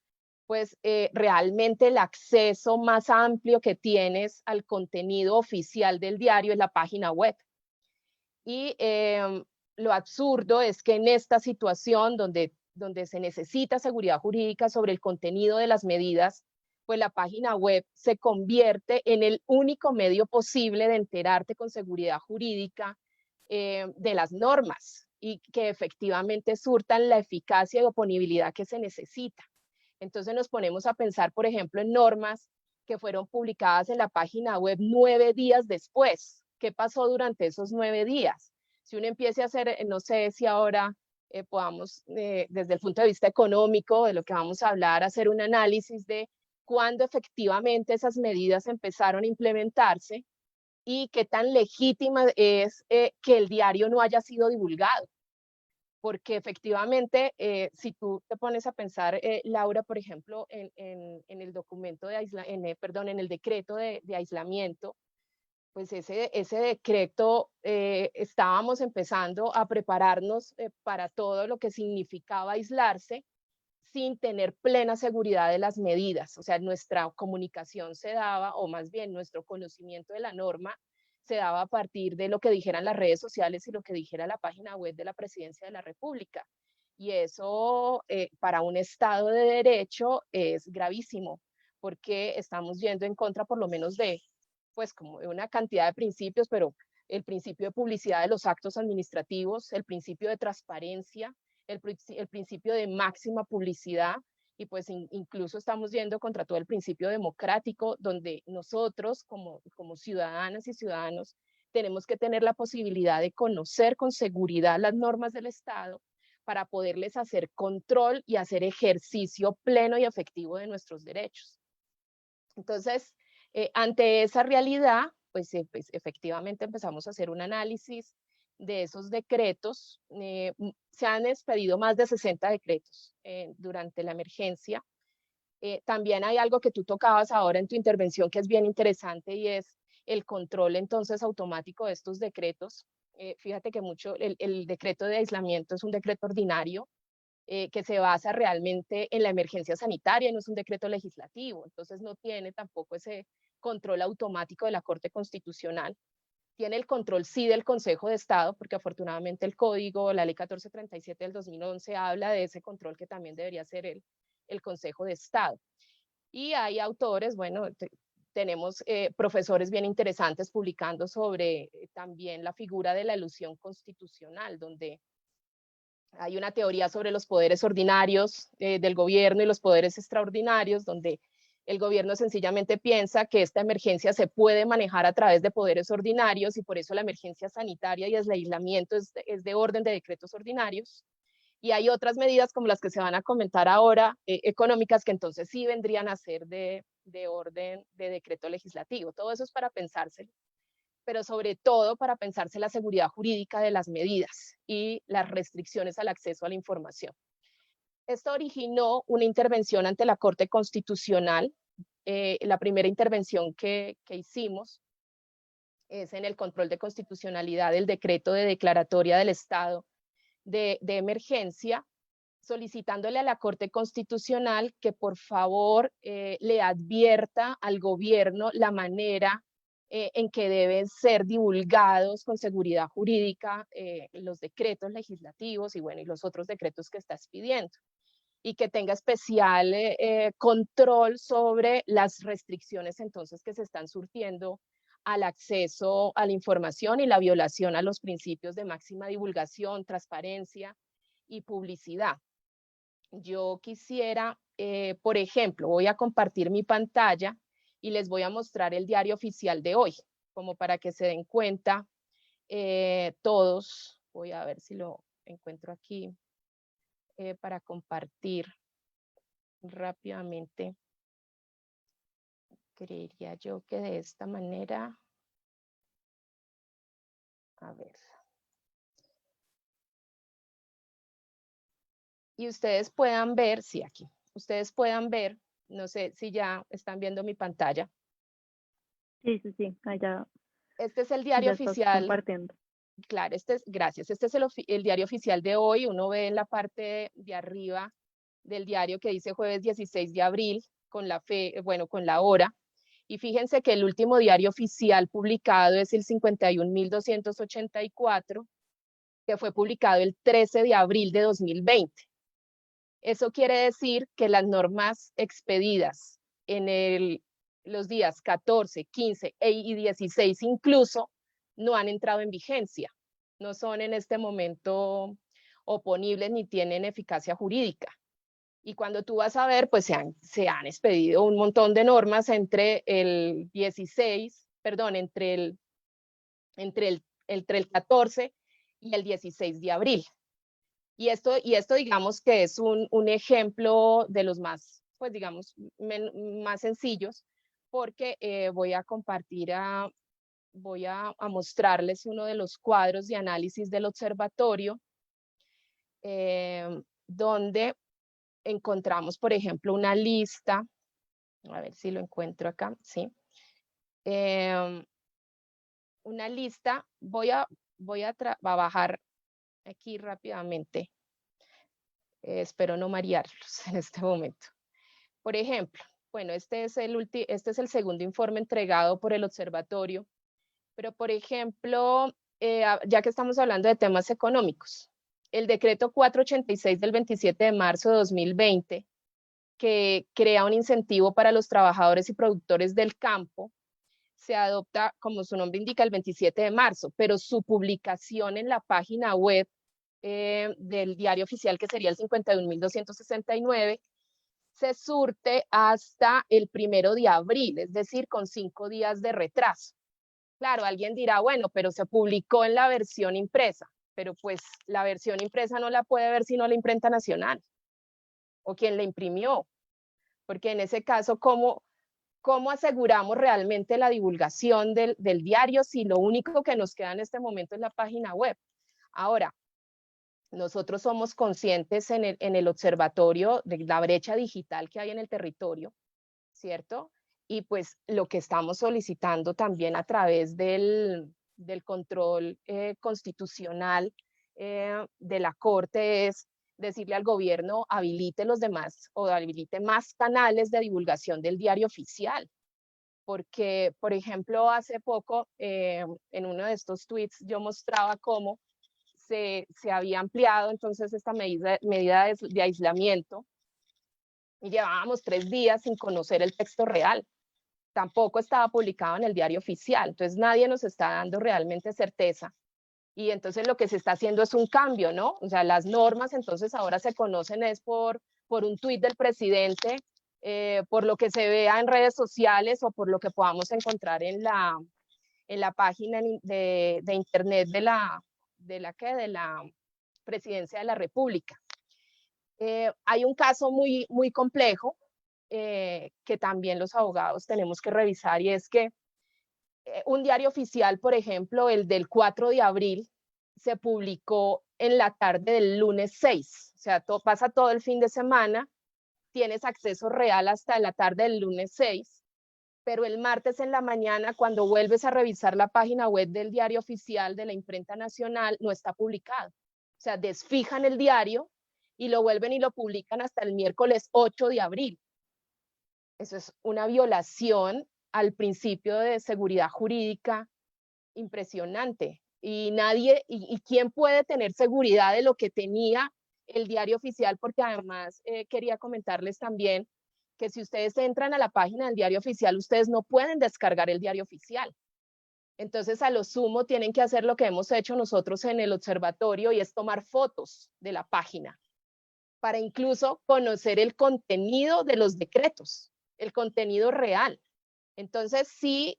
pues realmente el acceso más amplio que tienes al contenido oficial del diario es la página web. Y lo absurdo es que en esta situación donde se necesita seguridad jurídica sobre el contenido de las medidas, pues la página web se convierte en el único medio posible de enterarte con seguridad jurídica de las normas y que efectivamente surtan la eficacia y oponibilidad que se necesita. Entonces nos ponemos a pensar, por ejemplo, en normas que fueron publicadas en la página web 9 días después. ¿Qué pasó durante esos 9 días? Si uno empieza a hacer, no sé si ahora podamos, desde el punto de vista económico, de lo que vamos a hablar, hacer un análisis de cuándo efectivamente esas medidas empezaron a implementarse y qué tan legítima es que el diario no haya sido divulgado. Porque efectivamente, si tú te pones a pensar, Laura, por ejemplo, en el documento de perdón, en el decreto de aislamiento, pues ese decreto estábamos empezando a prepararnos para todo lo que significaba aislarse sin tener plena seguridad de las medidas. O sea, nuestra comunicación se daba, o más bien nuestro conocimiento de la norma, se daba a partir de lo que dijeran las redes sociales y lo que dijera la página web de la Presidencia de la República. Y eso para un Estado de Derecho es gravísimo, porque estamos yendo en contra por lo menos de, pues como de una cantidad de principios, pero el principio de publicidad de los actos administrativos, el principio de transparencia, el principio de máxima publicidad y pues incluso estamos yendo contra todo el principio democrático donde nosotros como ciudadanas y ciudadanos tenemos que tener la posibilidad de conocer con seguridad las normas del Estado para poderles hacer control y hacer ejercicio pleno y efectivo de nuestros derechos. Entonces, ante esa realidad, pues efectivamente empezamos a hacer un análisis de esos decretos. Se han expedido más de 60 decretos durante la emergencia. También hay algo que tú tocabas ahora en tu intervención que es bien interesante y es el control entonces automático de estos decretos. Fíjate que el decreto de aislamiento es un decreto ordinario que se basa realmente en la emergencia sanitaria, no es un decreto legislativo, entonces no tiene tampoco ese control automático de la Corte Constitucional. Tiene el control sí del Consejo de Estado, porque afortunadamente el código, la ley 1437 del 2011 habla de ese control que también debería ser el Consejo de Estado. Y hay autores, bueno, tenemos profesores bien interesantes publicando sobre también la figura de la elusión constitucional, donde hay una teoría sobre los poderes ordinarios del gobierno y los poderes extraordinarios, donde el gobierno sencillamente piensa que esta emergencia se puede manejar a través de poderes ordinarios y por eso la emergencia sanitaria y el aislamiento es de orden de decretos ordinarios. Y hay otras medidas como las que se van a comentar ahora, económicas, que entonces sí vendrían a ser de orden de decreto legislativo. Todo eso es para pensárselo, pero sobre todo para pensarse la seguridad jurídica de las medidas y las restricciones al acceso a la información. Esto originó una intervención ante la Corte Constitucional. La primera intervención que hicimos es en el control de constitucionalidad del decreto de declaratoria del estado de emergencia, solicitándole a la Corte Constitucional que por favor le advierta al gobierno la manera en que deben ser divulgados con seguridad jurídica los decretos legislativos y bueno, y los otros decretos que está expidiendo. Y que tenga especial control sobre las restricciones entonces que se están surtiendo al acceso a la información y la violación a los principios de máxima divulgación, transparencia y publicidad. Yo quisiera, por ejemplo, voy a compartir mi pantalla y les voy a mostrar el diario oficial de hoy, como para que se den cuenta todos. Voy a ver si lo encuentro aquí para compartir rápidamente creería yo que de esta manera, a ver. Y ustedes puedan ver, sí, aquí, ustedes puedan ver, no sé si ya están viendo mi pantalla. Sí, sí, sí, allá Este es el diario ya estás oficial, compartiendo. claro, gracias, este es el diario oficial de hoy, uno ve en la parte de arriba del diario que dice jueves 16 de abril, con la bueno, con la hora, y fíjense que el último diario oficial publicado es el 51.284, que fue publicado el 13 de abril de 2020. Eso quiere decir que las normas expedidas en los días 14, 15 y 16 incluso no han entrado en vigencia, no son en este momento oponibles ni tienen eficacia jurídica. Y cuando tú vas a ver, pues se han expedido un montón de normas entre el 16, perdón, entre el 14 y el 16 de abril. Y esto digamos que es un ejemplo de los más, pues digamos, más sencillos, porque voy a compartir, voy a mostrarles uno de los cuadros de análisis del observatorio, donde encontramos, por ejemplo, una lista, a ver si lo encuentro acá, sí. Una lista, voy a bajar aquí rápidamente. Espero no marearlos en este momento. Por ejemplo, bueno, este es el segundo informe entregado por el observatorio, pero por ejemplo, ya que estamos hablando de temas económicos, el decreto 486 del 27 de marzo de 2020, que crea un incentivo para los trabajadores y productores del campo, se adopta, como su nombre indica, el 27 de marzo, pero su publicación en la página web del diario oficial, que sería el 51.269, se surte hasta el 1 de abril, es decir, con 5 días de retraso. Claro, alguien dirá, bueno, pero se publicó en la versión impresa, pero pues la versión impresa no la puede ver sino la imprenta nacional o quien la imprimió, porque en ese caso, ¿cómo aseguramos realmente la divulgación del diario si lo único que nos queda en este momento es la página web? Ahora, nosotros somos conscientes en el observatorio de la brecha digital que hay en el territorio, ¿cierto? Y pues lo que estamos solicitando también a través del control constitucional de la Corte es decirle al gobierno habilite los demás o habilite más canales de divulgación del diario oficial. Porque, por ejemplo, hace poco en uno de estos tweets yo mostraba cómo se había ampliado entonces esta medida de aislamiento y llevábamos 3 días sin conocer el texto real. Tampoco estaba publicado en el diario oficial, entonces nadie nos está dando realmente certeza. Y entonces lo que se está haciendo es un cambio, ¿no? O sea, las normas entonces ahora se conocen es por un tuit del presidente, por lo que se vea en redes sociales o por lo que podamos encontrar en la página de internet de la Presidencia de la República. Hay un caso muy, muy complejo que también los abogados tenemos que revisar y es que un diario oficial, por ejemplo, el del 4 de abril, se publicó en la tarde del lunes 6, o sea, pasa todo el fin de semana, tienes acceso real hasta la tarde del lunes 6, pero el martes en la mañana, cuando vuelves a revisar la página web del diario oficial de la imprenta nacional, no está publicado. O sea, desfijan el diario y lo vuelven y lo publican hasta el miércoles 8 de abril. Eso es una violación al principio de seguridad jurídica impresionante. Y nadie, y quién puede tener seguridad de lo que tenía el diario oficial, porque además quería comentarles también que si ustedes entran a la página del diario oficial, ustedes no pueden descargar el diario oficial. Entonces, a lo sumo, tienen que hacer lo que hemos hecho nosotros en el observatorio y es tomar fotos de la página para incluso conocer el contenido de los decretos, el contenido real. Entonces, sí,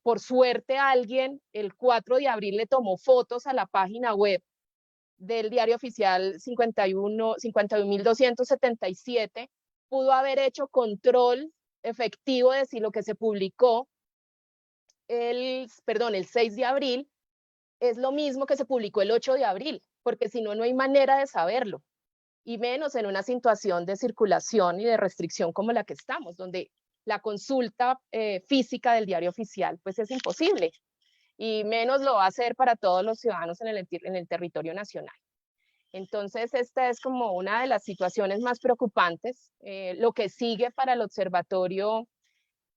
por suerte alguien el 4 de abril le tomó fotos a la página web del diario oficial 51.277, pudo haber hecho control efectivo de si lo que se publicó el 6 de abril es lo mismo que se publicó el 8 de abril, porque si no, no hay manera de saberlo, y menos en una situación de circulación y de restricción como la que estamos, donde la consulta física del diario oficial pues es imposible, y menos lo va a hacer para todos los ciudadanos en el territorio nacional. Entonces, esta es como una de las situaciones más preocupantes. Lo que sigue para el observatorio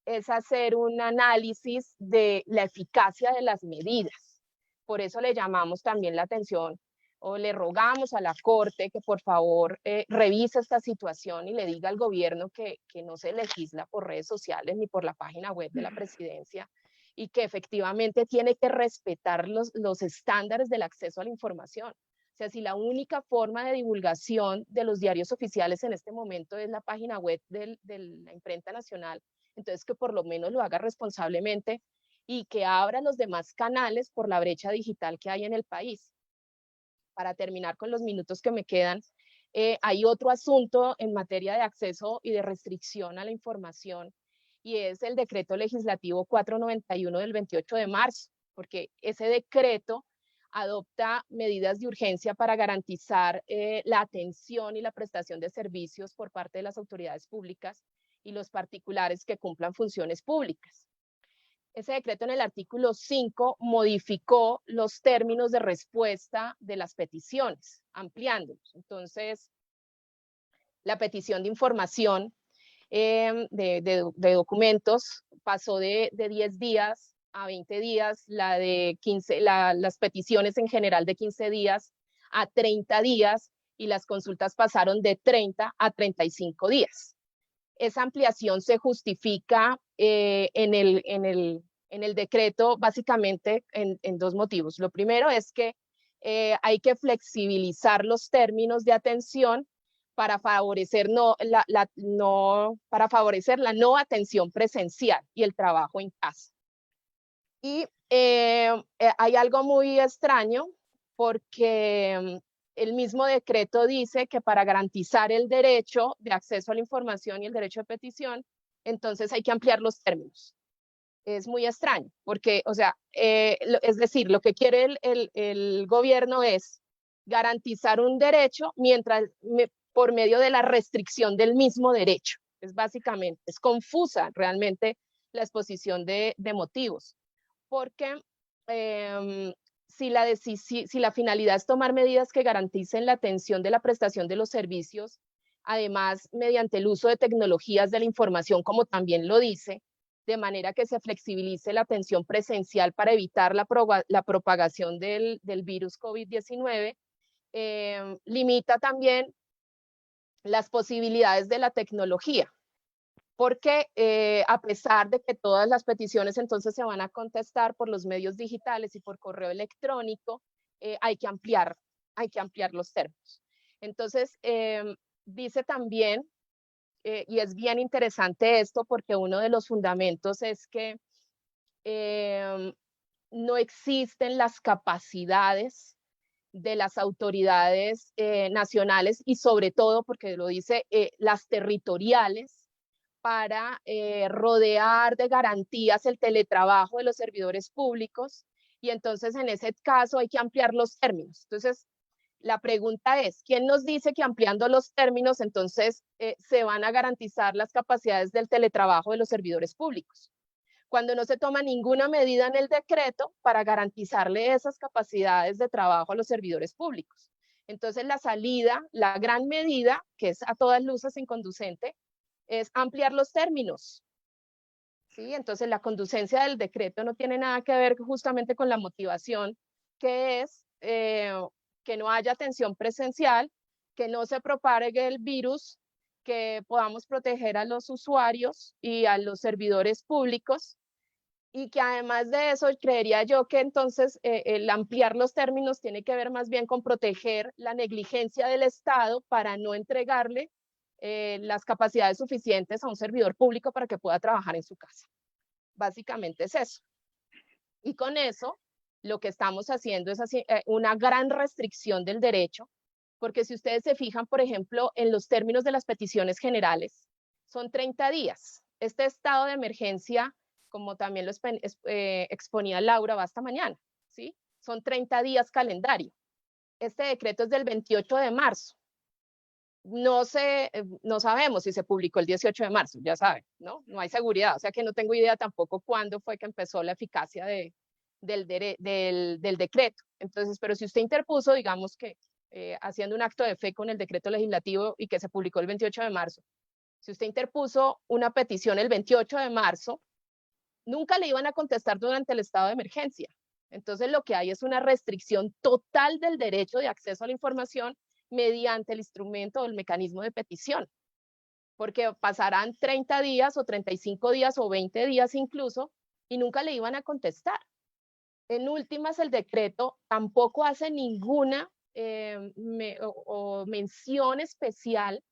es hacer un análisis de la eficacia de las medidas. Por eso le llamamos también la atención o le rogamos a la Corte que por favor revise esta situación y le diga al gobierno que no se legisla por redes sociales ni por la página web de la presidencia, y que efectivamente tiene que respetar los estándares del acceso a la información. O sea, si la única forma de divulgación de los diarios oficiales en este momento es la página web de la imprenta nacional, entonces que por lo menos lo haga responsablemente y que abra los demás canales por la brecha digital que hay en el país. Para terminar con los minutos que me quedan, hay otro asunto en materia de acceso y de restricción a la información, y es el decreto legislativo 491 del 28 de marzo, porque ese decreto adopta medidas de urgencia para garantizar la atención y la prestación de servicios por parte de las autoridades públicas y los particulares que cumplan funciones públicas. Ese decreto en el artículo 5 modificó los términos de respuesta de las peticiones, ampliándolos. Entonces, la petición de información de documentos pasó de 10 días a 20 días, las peticiones en general de 15 días a 30 días, y las consultas pasaron de 30 a 35 días. Esa ampliación se justifica en el decreto básicamente en dos motivos. Lo primero es que hay que flexibilizar los términos de atención para favorecer para favorecer la no atención presencial y el trabajo en casa. Y hay algo muy extraño, porque el mismo decreto dice que para garantizar el derecho de acceso a la información y el derecho de petición, entonces hay que ampliar los términos. Es muy extraño, porque, o sea, es decir, lo que quiere el gobierno es garantizar un derecho por medio de la restricción del mismo derecho. Es básicamente, es confusa realmente la exposición de motivos, porque si la finalidad es tomar medidas que garanticen la atención de la prestación de los servicios, además mediante el uso de tecnologías de la información, como también lo dice, de manera que se flexibilice la atención presencial para evitar la propagación del virus COVID-19, limita también las posibilidades de la tecnología, porque a pesar de que todas las peticiones entonces se van a contestar por los medios digitales y por correo electrónico, hay que ampliar los términos. Entonces, dice también, y es bien interesante esto, porque uno de los fundamentos es que no existen las capacidades de las autoridades nacionales, y sobre todo, porque lo dice, las territoriales, para rodear de garantías el teletrabajo de los servidores públicos, y entonces en ese caso hay que ampliar los términos. Entonces, la pregunta es, ¿quién nos dice que ampliando los términos entonces se van a garantizar las capacidades del teletrabajo de los servidores públicos? Cuando no se toma ninguna medida en el decreto para garantizarle esas capacidades de trabajo a los servidores públicos. Entonces, la salida, la gran medida, que es a todas luces inconducente, es ampliar los términos. ¿Sí? Entonces, la conducencia del decreto no tiene nada que ver justamente con la motivación, que es que no haya atención presencial, que no se propague el virus, que podamos proteger a los usuarios y a los servidores públicos, y que además de eso, creería yo que entonces el ampliar los términos tiene que ver más bien con proteger la negligencia del Estado para no entregarle las capacidades suficientes a un servidor público para que pueda trabajar en su casa. Básicamente es eso. Y con eso, lo que estamos haciendo es una gran restricción del derecho, porque si ustedes se fijan, por ejemplo, en los términos de las peticiones generales, son 30 días. este estado de emergencia, como también lo exponía Laura, va hasta mañana, ¿sí? Son 30 días calendario. Este decreto es del 28 de marzo. No sabemos si se publicó el 18 de marzo, ya saben, ¿no? No hay seguridad, o sea que no tengo idea tampoco cuándo fue que empezó la eficacia del decreto. Entonces, pero si usted interpuso, digamos que haciendo un acto de fe con el decreto legislativo y que se publicó el 28 de marzo, si usted interpuso una petición el 28 de marzo, nunca le iban a contestar durante el estado de emergencia. Entonces, lo que hay es una restricción total del derecho de acceso a la información mediante el instrumento o el mecanismo de petición, porque pasarán 30 días o 35 días o 20 días incluso y nunca le iban a contestar. En últimas, el decreto tampoco hace ninguna mención especial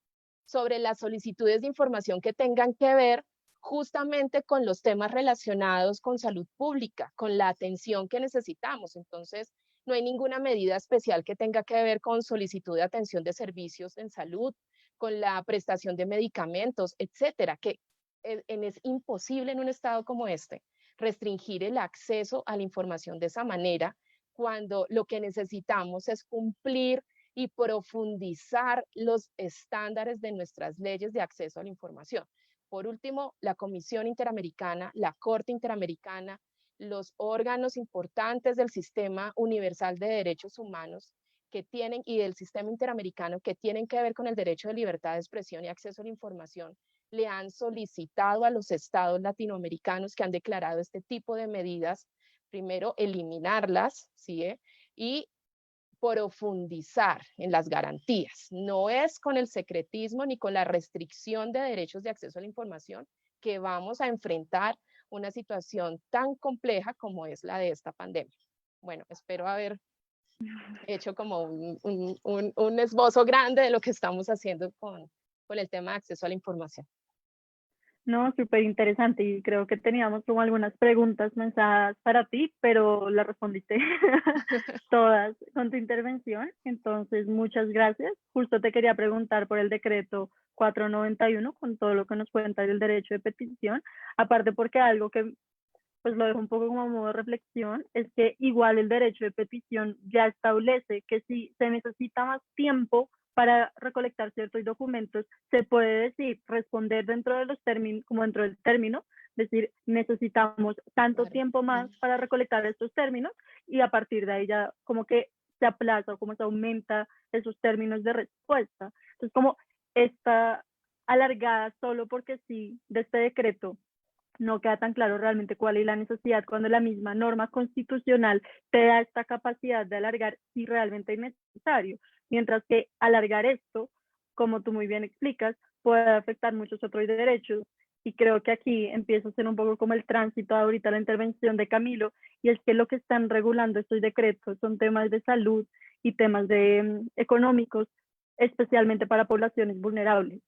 sobre las solicitudes de información que tengan que ver justamente con los temas relacionados con salud pública, con la atención que necesitamos. Entonces, no hay ninguna medida especial que tenga que ver con solicitud de atención de servicios en salud, con la prestación de medicamentos, etcétera, que es imposible en un estado como este restringir el acceso a la información de esa manera cuando lo que necesitamos es cumplir y profundizar los estándares de nuestras leyes de acceso a la información. Por último, la Comisión Interamericana, la Corte Interamericana, los órganos importantes del Sistema Universal de Derechos Humanos que tienen y del Sistema Interamericano que tienen que ver con el derecho de libertad de expresión y acceso a la información, le han solicitado a los estados latinoamericanos que han declarado este tipo de medidas, primero eliminarlas, ¿sí? Y profundizar en las garantías. No es con el secretismo ni con la restricción de derechos de acceso a la información que vamos a enfrentar una situación tan compleja como es la de esta pandemia. Bueno, espero haber hecho como un esbozo grande de lo que estamos haciendo con el tema de acceso a la información. No, súper interesante y creo que teníamos como algunas preguntas pensadas para ti, pero las respondiste todas con tu intervención, entonces muchas gracias. Justo te quería preguntar por el decreto 491 con todo lo que nos cuenta del derecho de petición, aparte porque algo que pues lo dejo un poco como modo de reflexión, es que igual el derecho de petición ya establece que si se necesita más tiempo para recolectar ciertos documentos, se puede decir, responder dentro de los términos, como dentro del término, decir, necesitamos tanto tiempo más para recolectar estos términos y a partir de ahí ya como que se aplaza o como se aumenta esos términos de respuesta. Entonces, como está alargada solo porque sí de este decreto no queda tan claro realmente cuál es la necesidad cuando la misma norma constitucional te da esta capacidad de alargar si realmente es necesario, mientras que alargar esto, como tú muy bien explicas, puede afectar muchos otros derechos y creo que aquí empieza a ser un poco como el tránsito ahorita la intervención de Camilo y es que lo que están regulando estos decretos son temas de salud y temas de económicos, especialmente para poblaciones vulnerables.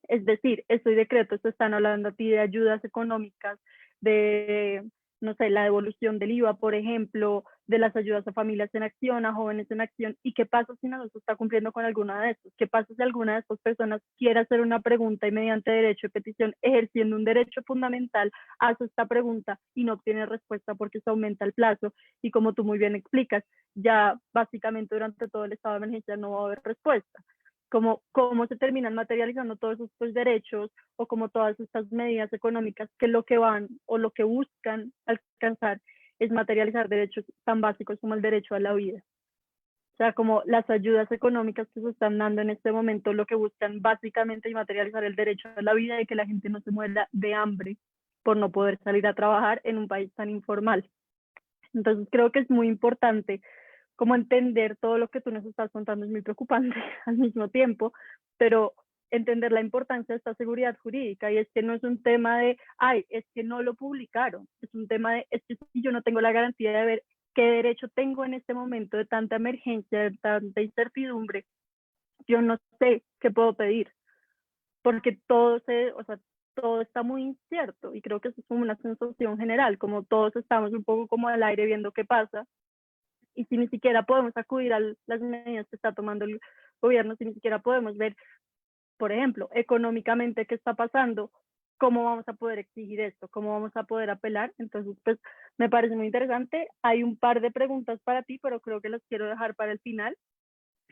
Es decir, estos decretos te están hablando a ti de ayudas económicas, de, no sé, la devolución del IVA, por ejemplo, de las ayudas a familias en acción, a jóvenes en acción. ¿Y qué pasa si no se está cumpliendo con alguna de estos? ¿Qué pasa si alguna de estas personas quiere hacer una pregunta y mediante derecho de petición, ejerciendo un derecho fundamental, hace esta pregunta y no obtiene respuesta porque se aumenta el plazo? Y como tú muy bien explicas, ya básicamente durante todo el estado de emergencia no va a haber respuesta. Cómo se terminan materializando todos estos derechos o como todas estas medidas económicas que lo que van o lo que buscan alcanzar es materializar derechos tan básicos como el derecho a la vida. O sea, como las ayudas económicas que se están dando en este momento, lo que buscan básicamente es materializar el derecho a la vida y que la gente no se muera de hambre por no poder salir a trabajar en un país tan informal. Entonces creo que es muy importante como entender todo lo que tú nos estás contando es muy preocupante al mismo tiempo, pero entender la importancia de esta seguridad jurídica y es que no es un tema de, ay, es que no lo publicaron, es un tema de, es que si yo no tengo la garantía de ver qué derecho tengo en este momento de tanta emergencia, de tanta incertidumbre, yo no sé qué puedo pedir, porque o sea, todo está muy incierto y creo que eso es como una sensación general, como todos estamos un poco como al aire viendo qué pasa y si ni siquiera podemos acudir a las medidas que está tomando el gobierno, si ni siquiera podemos ver, por ejemplo, económicamente qué está pasando, ¿cómo vamos a poder exigir esto? ¿Cómo vamos a poder apelar? Entonces, pues me parece muy interesante. Hay un par de preguntas para ti, pero creo que las quiero dejar para el final,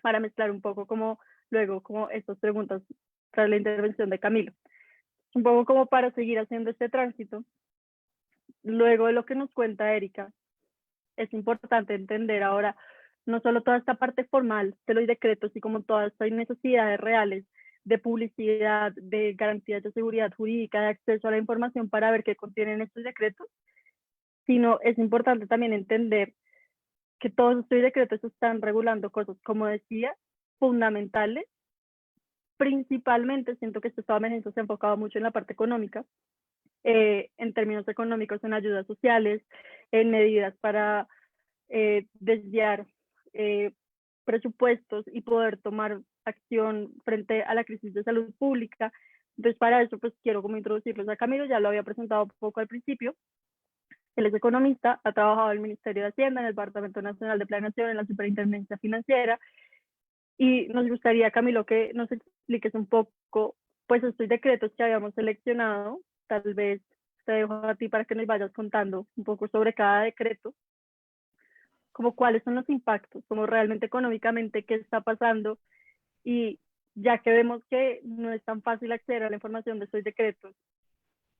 para mezclar un poco como luego como estas preguntas tras la intervención de Camilo. Un poco como para seguir haciendo este tránsito. Luego de lo que nos cuenta Erika, es importante entender ahora no solo toda esta parte formal de los decretos y como todas estas necesidades reales de publicidad, de garantías de seguridad jurídica, de acceso a la información para ver qué contienen estos decretos, sino es importante también entender que todos estos decretos están regulando cosas, como decía, fundamentales. Principalmente siento que este estado de emergencia se ha enfocado mucho en la parte económica, en términos económicos, en ayudas sociales, en medidas para desviar presupuestos y poder tomar acción frente a la crisis de salud pública. Entonces, para eso, pues quiero como introducirlos a Camilo, ya lo había presentado un poco al principio. Él es economista, ha trabajado en el Ministerio de Hacienda, en el Departamento Nacional de Planeación, en la Superintendencia Financiera, y nos gustaría, Camilo, que nos expliques un poco, pues, estos decretos que habíamos seleccionado. Tal vez te dejo a ti para que nos vayas contando un poco sobre cada decreto, como cuáles son los impactos, como realmente económicamente qué está pasando, y ya que vemos que no es tan fácil acceder a la información de estos decretos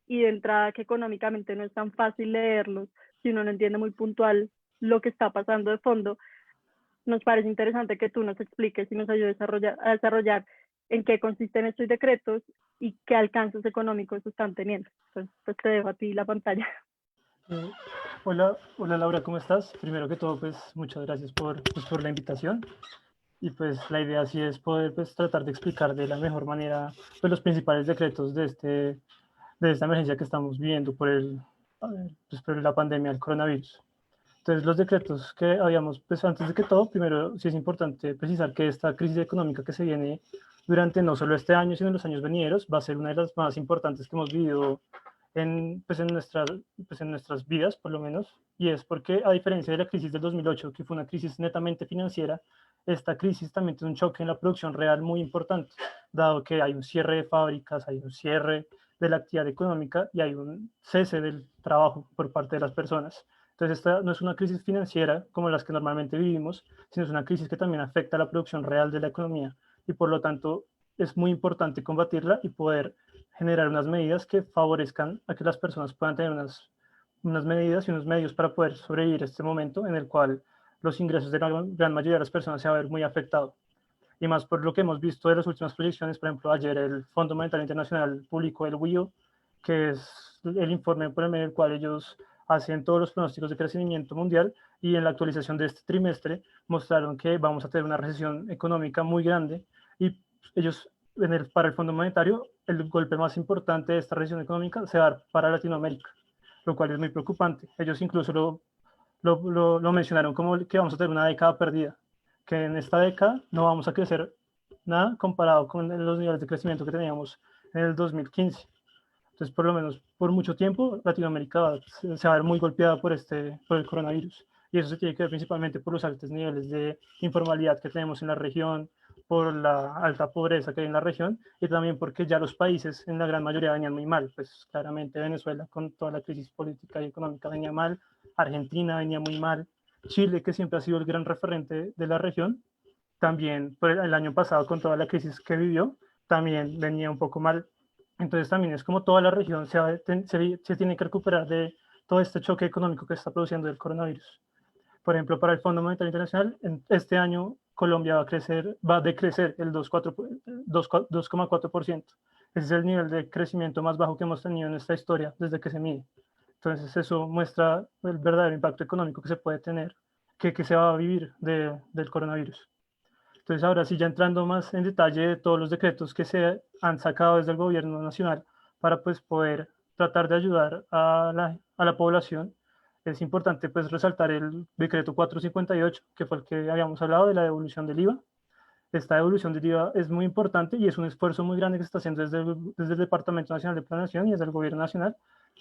y de entrada que económicamente no es tan fácil leerlos si uno no entiende muy puntual lo que está pasando de fondo, nos parece interesante que tú nos expliques y nos ayudes a desarrollar en qué consisten estos decretos y qué alcances económicos están teniendo. Entonces, pues te dejo a ti la pantalla. Hola, hola Laura, ¿cómo estás? Primero que todo, pues muchas gracias por la invitación. Y pues la idea sí es poder pues, tratar de explicar de la mejor manera pues, los principales decretos de esta emergencia que estamos viviendo pues, por la pandemia del coronavirus. Entonces, los decretos que habíamos, pues antes de que todo, primero sí es importante precisar que esta crisis económica que se viene durante no solo este año, sino en los años venideros, va a ser una de las más importantes que hemos vivido pues en nuestras vidas, por lo menos, y es porque, a diferencia de la crisis del 2008, que fue una crisis netamente financiera, esta crisis también tiene un choque en la producción real muy importante, dado que hay un cierre de fábricas, hay un cierre de la actividad económica y hay un cese del trabajo por parte de las personas. Entonces, esta no es una crisis financiera como las que normalmente vivimos, sino es una crisis que también afecta a la producción real de la economía y por lo tanto es muy importante combatirla y poder generar unas medidas que favorezcan a que las personas puedan tener unas medidas y unos medios para poder sobrevivir este momento en el cual los ingresos de la gran mayoría de las personas se van a ver muy afectados. Y más por lo que hemos visto de las últimas proyecciones, por ejemplo, ayer el Fondo Monetario Internacional publicó el WIO, que es el informe por el medio del cual ellos hacen todos los pronósticos de crecimiento mundial y en la actualización de este trimestre mostraron que vamos a tener una recesión económica muy grande y ellos para el Fondo Monetario el golpe más importante de esta recesión económica se va a dar para Latinoamérica, lo cual es muy preocupante. Ellos incluso lo mencionaron como que vamos a tener una década perdida, que en esta década no vamos a crecer nada comparado con los niveles de crecimiento que teníamos en el 2015. Entonces, por lo menos por mucho tiempo, Latinoamérica se va a ver muy golpeada por el coronavirus. Y eso se tiene que ver principalmente por los altos niveles de informalidad que tenemos en la región, por la alta pobreza que hay en la región y también porque ya los países en la gran mayoría venían muy mal. Pues claramente Venezuela con toda la crisis política y económica venía mal, Argentina venía muy mal, Chile, que siempre ha sido el gran referente de la región, también por el año pasado con toda la crisis que vivió, también venía un poco mal. Entonces también es como toda la región se tiene que recuperar de todo este choque económico que está produciendo el coronavirus. Por ejemplo, para el Fondo Monetario Internacional, este año Colombia va a decrecer el 2,4%. Ese es el nivel de crecimiento más bajo que hemos tenido en esta historia desde que se mide. Entonces eso muestra el verdadero impacto económico que se puede tener, que se va a vivir del coronavirus. Entonces ahora sí, ya entrando más en detalle de todos los decretos que se han sacado desde el gobierno nacional para pues poder tratar de ayudar a la población, es importante pues resaltar el decreto 458, que fue el que habíamos hablado de la devolución del IVA. Esta devolución del IVA es muy importante y es un esfuerzo muy grande que se está haciendo desde el Departamento Nacional de Planeación y desde el Gobierno Nacional,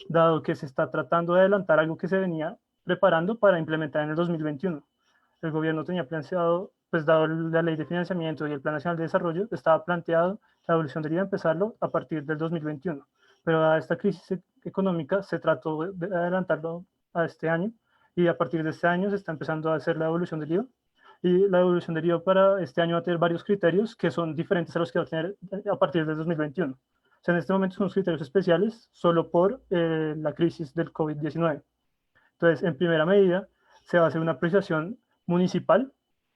dado que se está tratando de adelantar algo que se venía preparando para implementar en el 2021. El gobierno tenía planteado, pues dado la ley de financiamiento y el Plan Nacional de Desarrollo, estaba planteado la devolución del IVA empezarlo a partir del 2021. pero a esta crisis económica se trató de adelantarlo a este año, y a partir de este año se está empezando a hacer la devolución del IVA. Y la devolución del IVA para este año va a tener varios criterios que son diferentes a los que va a tener a partir del 2021. O sea, en este momento son unos criterios especiales solo por la crisis del COVID-19. Entonces, en primera medida, se va a hacer una priorización municipal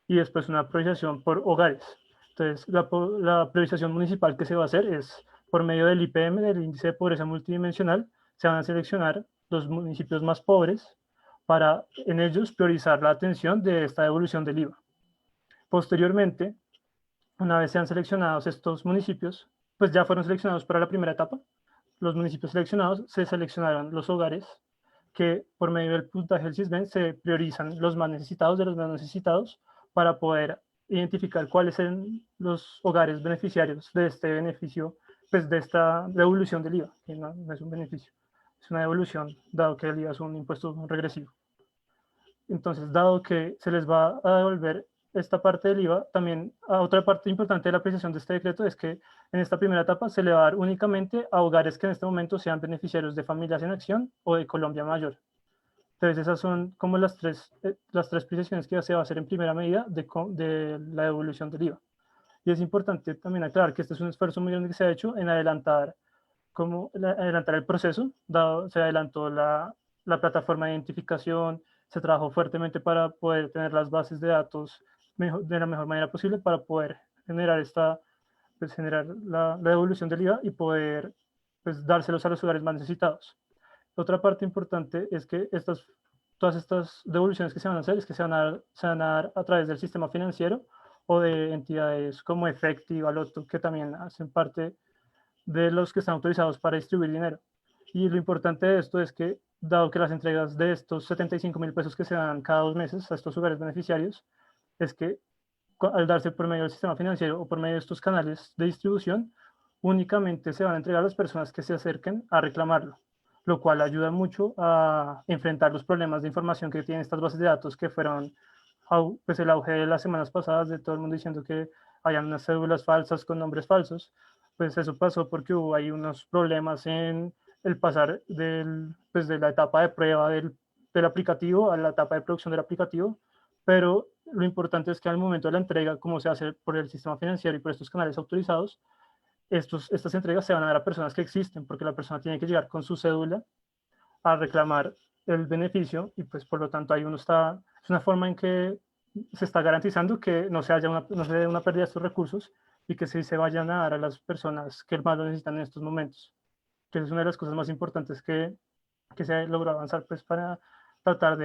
y después una priorización por hogares. Entonces, la priorización municipal que se va a hacer es por medio del IPM, del índice de pobreza multidimensional, se van a seleccionar los municipios más pobres para en ellos priorizar la atención de esta devolución del IVA. Posteriormente, una vez sean seleccionados estos municipios, pues ya fueron seleccionados para la primera etapa. Los municipios seleccionados, se seleccionaron los hogares que por medio del puntaje del Sisbén se priorizan los más necesitados de los menos necesitados para poder identificar cuáles son los hogares beneficiarios de este beneficio, pues de esta devolución del IVA, que no es un beneficio, es una devolución, dado que el IVA es un impuesto regresivo. Entonces, dado que se les va a devolver esta parte del IVA, también otra parte importante de la apreciación de este decreto es que en esta primera etapa se le va a dar únicamente a hogares que en este momento sean beneficiarios de Familias en Acción o de Colombia Mayor. Entonces, esas son como las tres precisiones que se va a hacer en primera medida de la devolución del IVA. Y es importante también aclarar que este es un esfuerzo muy grande que se ha hecho en adelantar el proceso, se adelantó la plataforma de identificación, se trabajó fuertemente para poder tener las bases de datos de la mejor manera posible para poder generar generar la devolución del IVA y poder pues, dárselos a los hogares más necesitados. Otra parte importante es que todas estas devoluciones que se van a hacer es que se van a dar a través del sistema financiero o de entidades como Efecti y Baloto, que también hacen parte de los que están autorizados para distribuir dinero. Y lo importante de esto es que, dado que las entregas de estos 75.000 pesos que se dan cada 2 meses a estos hogares beneficiarios, es que al darse por medio del sistema financiero o por medio de estos canales de distribución, únicamente se van a entregar a las personas que se acerquen a reclamarlo, lo cual ayuda mucho a enfrentar los problemas de información que tienen estas bases de datos que fueron pues, el auge de las semanas pasadas de todo el mundo diciendo que hayan unas cédulas falsas con nombres falsos. Pues eso pasó porque hubo ahí unos problemas en el pasar pues de la etapa de prueba del aplicativo a la etapa de producción del aplicativo, pero lo importante es que al momento de la entrega, como se hace por el sistema financiero y por estos canales autorizados, estas entregas se van a dar a personas que existen, porque la persona tiene que llegar con su cédula a reclamar el beneficio y pues por lo tanto ahí es una forma en que se está garantizando que no se dé una pérdida de estos recursos y que sí se vayan a dar a las personas que más lo necesitan en estos momentos. Que es una de las cosas más importantes que se logró avanzar pues para tratar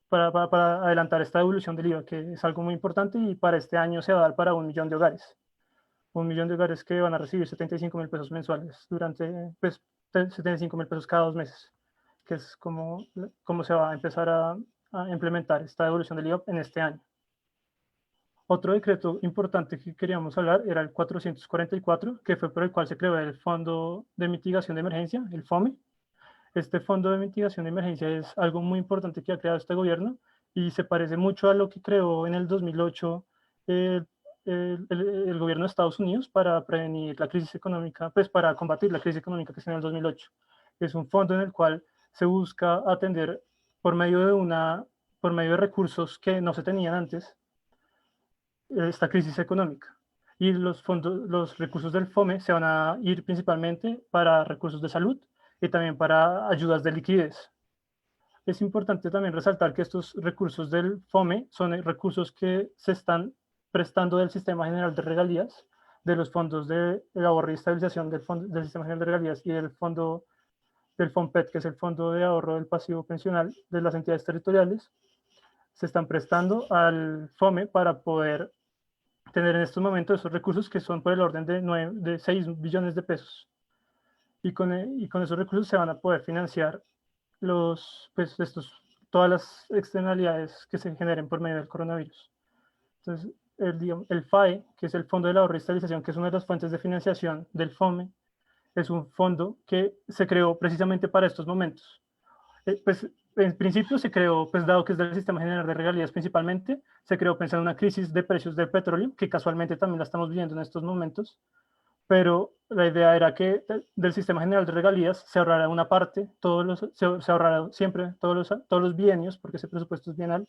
para adelantar esta devolución del IVA, que es algo muy importante y para este año se va a dar para 1 millón de hogares. 1 millón de hogares que van a recibir 75.000 pesos mensuales durante, pues, 75.000 pesos cada 2 meses, que es como se va a empezar a implementar esta devolución del IVA en este año. Otro decreto importante que queríamos hablar era el 444, que fue por el cual se creó el Fondo de Mitigación de Emergencia, el FOME. Este Fondo de Mitigación de Emergencia es algo muy importante que ha creado este gobierno y se parece mucho a lo que creó en el 2008 el gobierno de Estados Unidos para prevenir la crisis económica, pues para combatir la crisis económica que se dio en el 2008. Es un fondo en el cual se busca atender por medio de recursos que no se tenían antes, esta crisis económica. Y los recursos del FOME se van a ir principalmente para recursos de salud y también para ayudas de liquidez. Es importante también resaltar que estos recursos del FOME son recursos que se están prestando del Sistema General de Regalías, de los fondos de ahorro y estabilización del Sistema General de Regalías y del FOMPET, que es el Fondo de Ahorro del Pasivo Pensional de las entidades territoriales, se están prestando al FOME para poder tener en estos momentos esos recursos que son por el orden de 6 billones de pesos. Y con esos recursos se van a poder financiar todas las externalidades que se generen por medio del coronavirus. Entonces, el FAE, que es el Fondo de Ahorro y Estabilización, que es una de las fuentes de financiación del FOME, es un fondo que se creó precisamente para estos momentos. Pues en principio se creó, pues dado que es del Sistema General de Regalías principalmente, se creó pensando en una crisis de precios del petróleo, que casualmente también la estamos viviendo en estos momentos, pero la idea era que del sistema general de regalías se ahorrara una parte, se ahorrara siempre todos los bienios, porque ese presupuesto es bienal,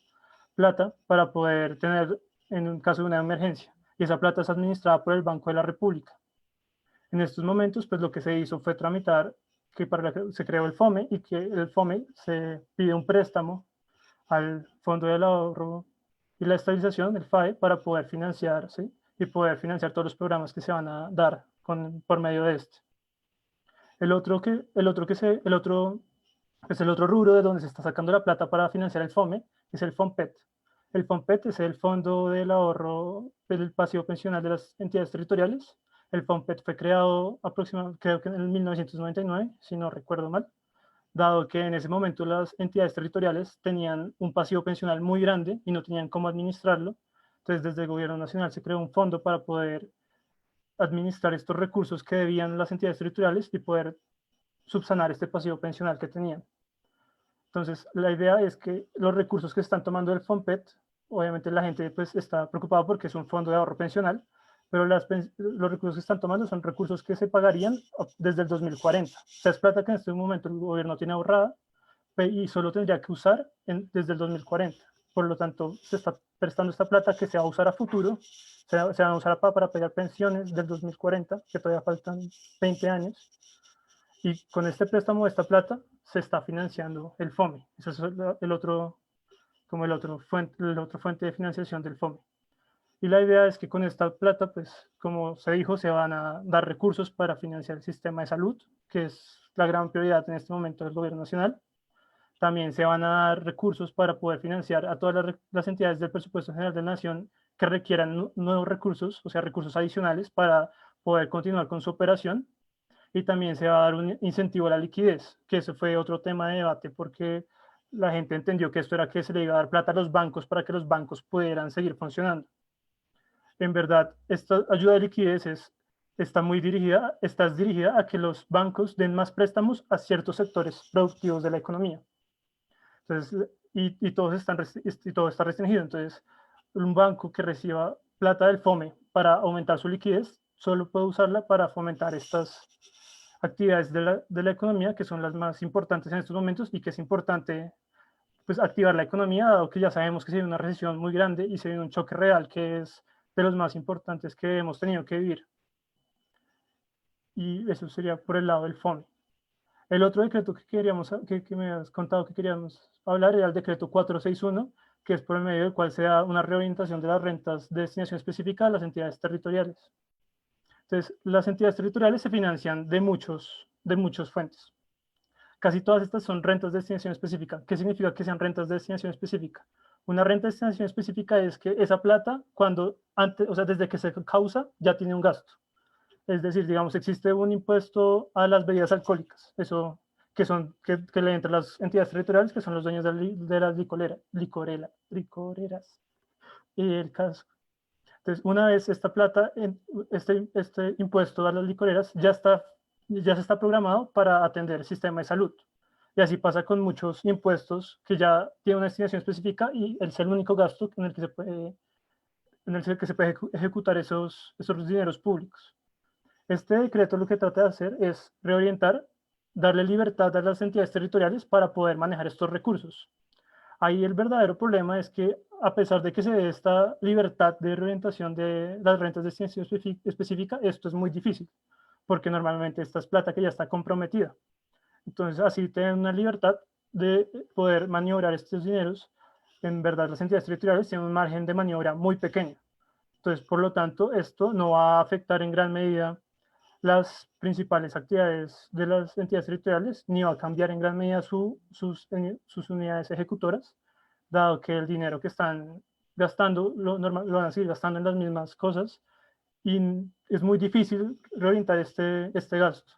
plata para poder tener en un caso de una emergencia. Y esa plata es administrada por el Banco de la República. En estos momentos, pues lo que se hizo fue tramitar que se creó el FOME y que el FOME se pide un préstamo al Fondo del Ahorro y la Estabilización, el FAE, para poder financiarse y poder financiar todos los programas que se van a dar por medio de este. El otro rubro de donde se está sacando la plata para financiar el FOME es el FOMPET. El FOMPET es el Fondo del Ahorro del Pasivo Pensional de las Entidades Territoriales. El FOMPET fue creado aproximadamente, creo que en el 1999, si no recuerdo mal, dado que en ese momento las entidades territoriales tenían un pasivo pensional muy grande y no tenían cómo administrarlo. Entonces, desde el gobierno nacional se creó un fondo para poder administrar estos recursos que debían las entidades territoriales y poder subsanar este pasivo pensional que tenían. Entonces, la idea es que los recursos que están tomando el FOMPET, obviamente la gente pues está preocupada porque es un fondo de ahorro pensional, pero los recursos que están tomando son recursos que se pagarían desde el 2040. O sea, es plata que en este momento el gobierno tiene ahorrada y solo tendría que usar desde el 2040. Por lo tanto, se está prestando esta plata que se va a usar a futuro, se va a usar para pagar pensiones del 2040, que todavía faltan 20 años, y con este préstamo, esta plata, se está financiando el FOME. Ese es el otro fuente de financiación del FOME. Y la idea es que con esta plata, pues, como se dijo, se van a dar recursos para financiar el sistema de salud, que es la gran prioridad en este momento del gobierno nacional. También se van a dar recursos para poder financiar a todas las entidades del presupuesto general de la nación que requieran nuevos recursos, o sea, recursos adicionales para poder continuar con su operación. Y también se va a dar un incentivo a la liquidez, que ese fue otro tema de debate porque la gente entendió que esto era que se le iba a dar plata a los bancos para que los bancos pudieran seguir funcionando. En verdad, esta ayuda de liquidez está dirigida a que los bancos den más préstamos a ciertos sectores productivos de la economía. Entonces, y todo está restringido. Entonces, un banco que reciba plata del FOME para aumentar su liquidez solo puede usarla para fomentar estas actividades de la economía que son las más importantes en estos momentos y que es importante pues activar la economía, dado que ya sabemos que se viene una recesión muy grande y se viene un choque real que es de los más importantes que hemos tenido que vivir. Y eso sería por el lado del FOME. El otro decreto que me has contado que queríamos hablar era el decreto 461, que es por el medio del cual se da una reorientación de las rentas de destinación específica a las entidades territoriales. Entonces, las entidades territoriales se financian de muchas fuentes. Casi todas estas son rentas de destinación específica. ¿Qué significa que sean rentas de destinación específica? Una renta de destinación específica es que esa plata, desde que se causa, ya tiene un gasto. Es decir, digamos, existe un impuesto a las bebidas alcohólicas, eso que le entran las entidades territoriales, que son los dueños de las licoreras. Y el caso. Entonces, una vez esta plata, este impuesto a las licoreras ya se está programado para atender el sistema de salud. Y así pasa con muchos impuestos que ya tienen una destinación específica y es el único gasto en el que se puede ejecutar esos dineros públicos. Este decreto lo que trata de hacer es reorientar, darle libertad a las entidades territoriales para poder manejar estos recursos. Ahí el verdadero problema es que a pesar de que se dé esta libertad de reorientación de las rentas de destinación específica, esto es muy difícil, porque normalmente esta es plata que ya está comprometida. Entonces, así tienen una libertad de poder maniobrar estos dineros. En verdad, las entidades territoriales tienen un margen de maniobra muy pequeño. Entonces, por lo tanto, esto no va a afectar en gran medida las principales actividades de las entidades territoriales, ni va a cambiar en gran medida sus unidades ejecutoras, dado que el dinero que están gastando lo van a seguir gastando en las mismas cosas y es muy difícil reorientar este gasto.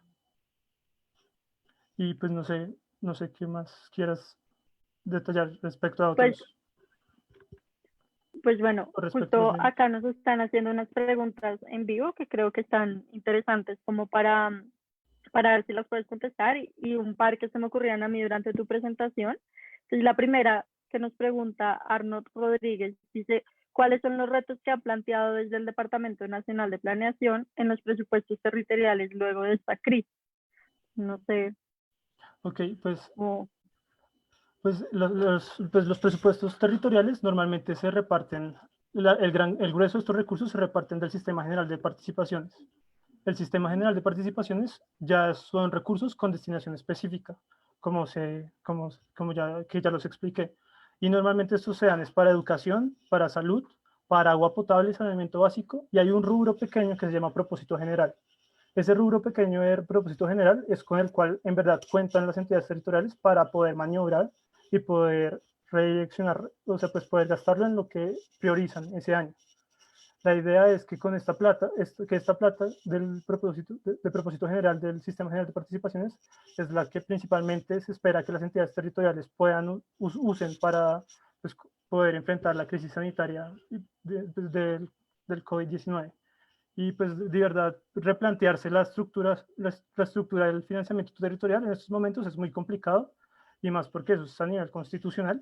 Y pues no sé qué más quieras detallar respecto a otros. Pues bueno, justo acá nos están haciendo unas preguntas en vivo que creo que están interesantes como para ver si las puedes contestar y un par que se me ocurrieron a mí durante tu presentación. Entonces, la primera que nos pregunta Arnold Rodríguez dice, ¿cuáles son los retos que ha planteado desde el Departamento Nacional de Planeación en los presupuestos territoriales luego de esta crisis? No sé. Ok, pues, cómo- pues los presupuestos territoriales normalmente se reparten, el grueso de estos recursos se reparten del Sistema General de Participaciones. El Sistema General de Participaciones ya son recursos con destinación específica, como ya los expliqué. Y normalmente estos se dan es para educación, para salud, para agua potable y saneamiento básico, y hay un rubro pequeño que se llama propósito general. Ese rubro pequeño de propósito general es con el cual en verdad cuentan las entidades territoriales para poder maniobrar y poder redireccionar, o sea, pues poder gastarlo en lo que priorizan ese año. La idea es que con esta plata, que esta plata del propósito general del Sistema General de Participaciones es la que principalmente se espera que las entidades territoriales puedan usen para pues, poder enfrentar la crisis sanitaria del COVID-19. Y pues de verdad replantearse la estructura del financiamiento territorial en estos momentos es muy complicado, y más porque eso es a nivel constitucional.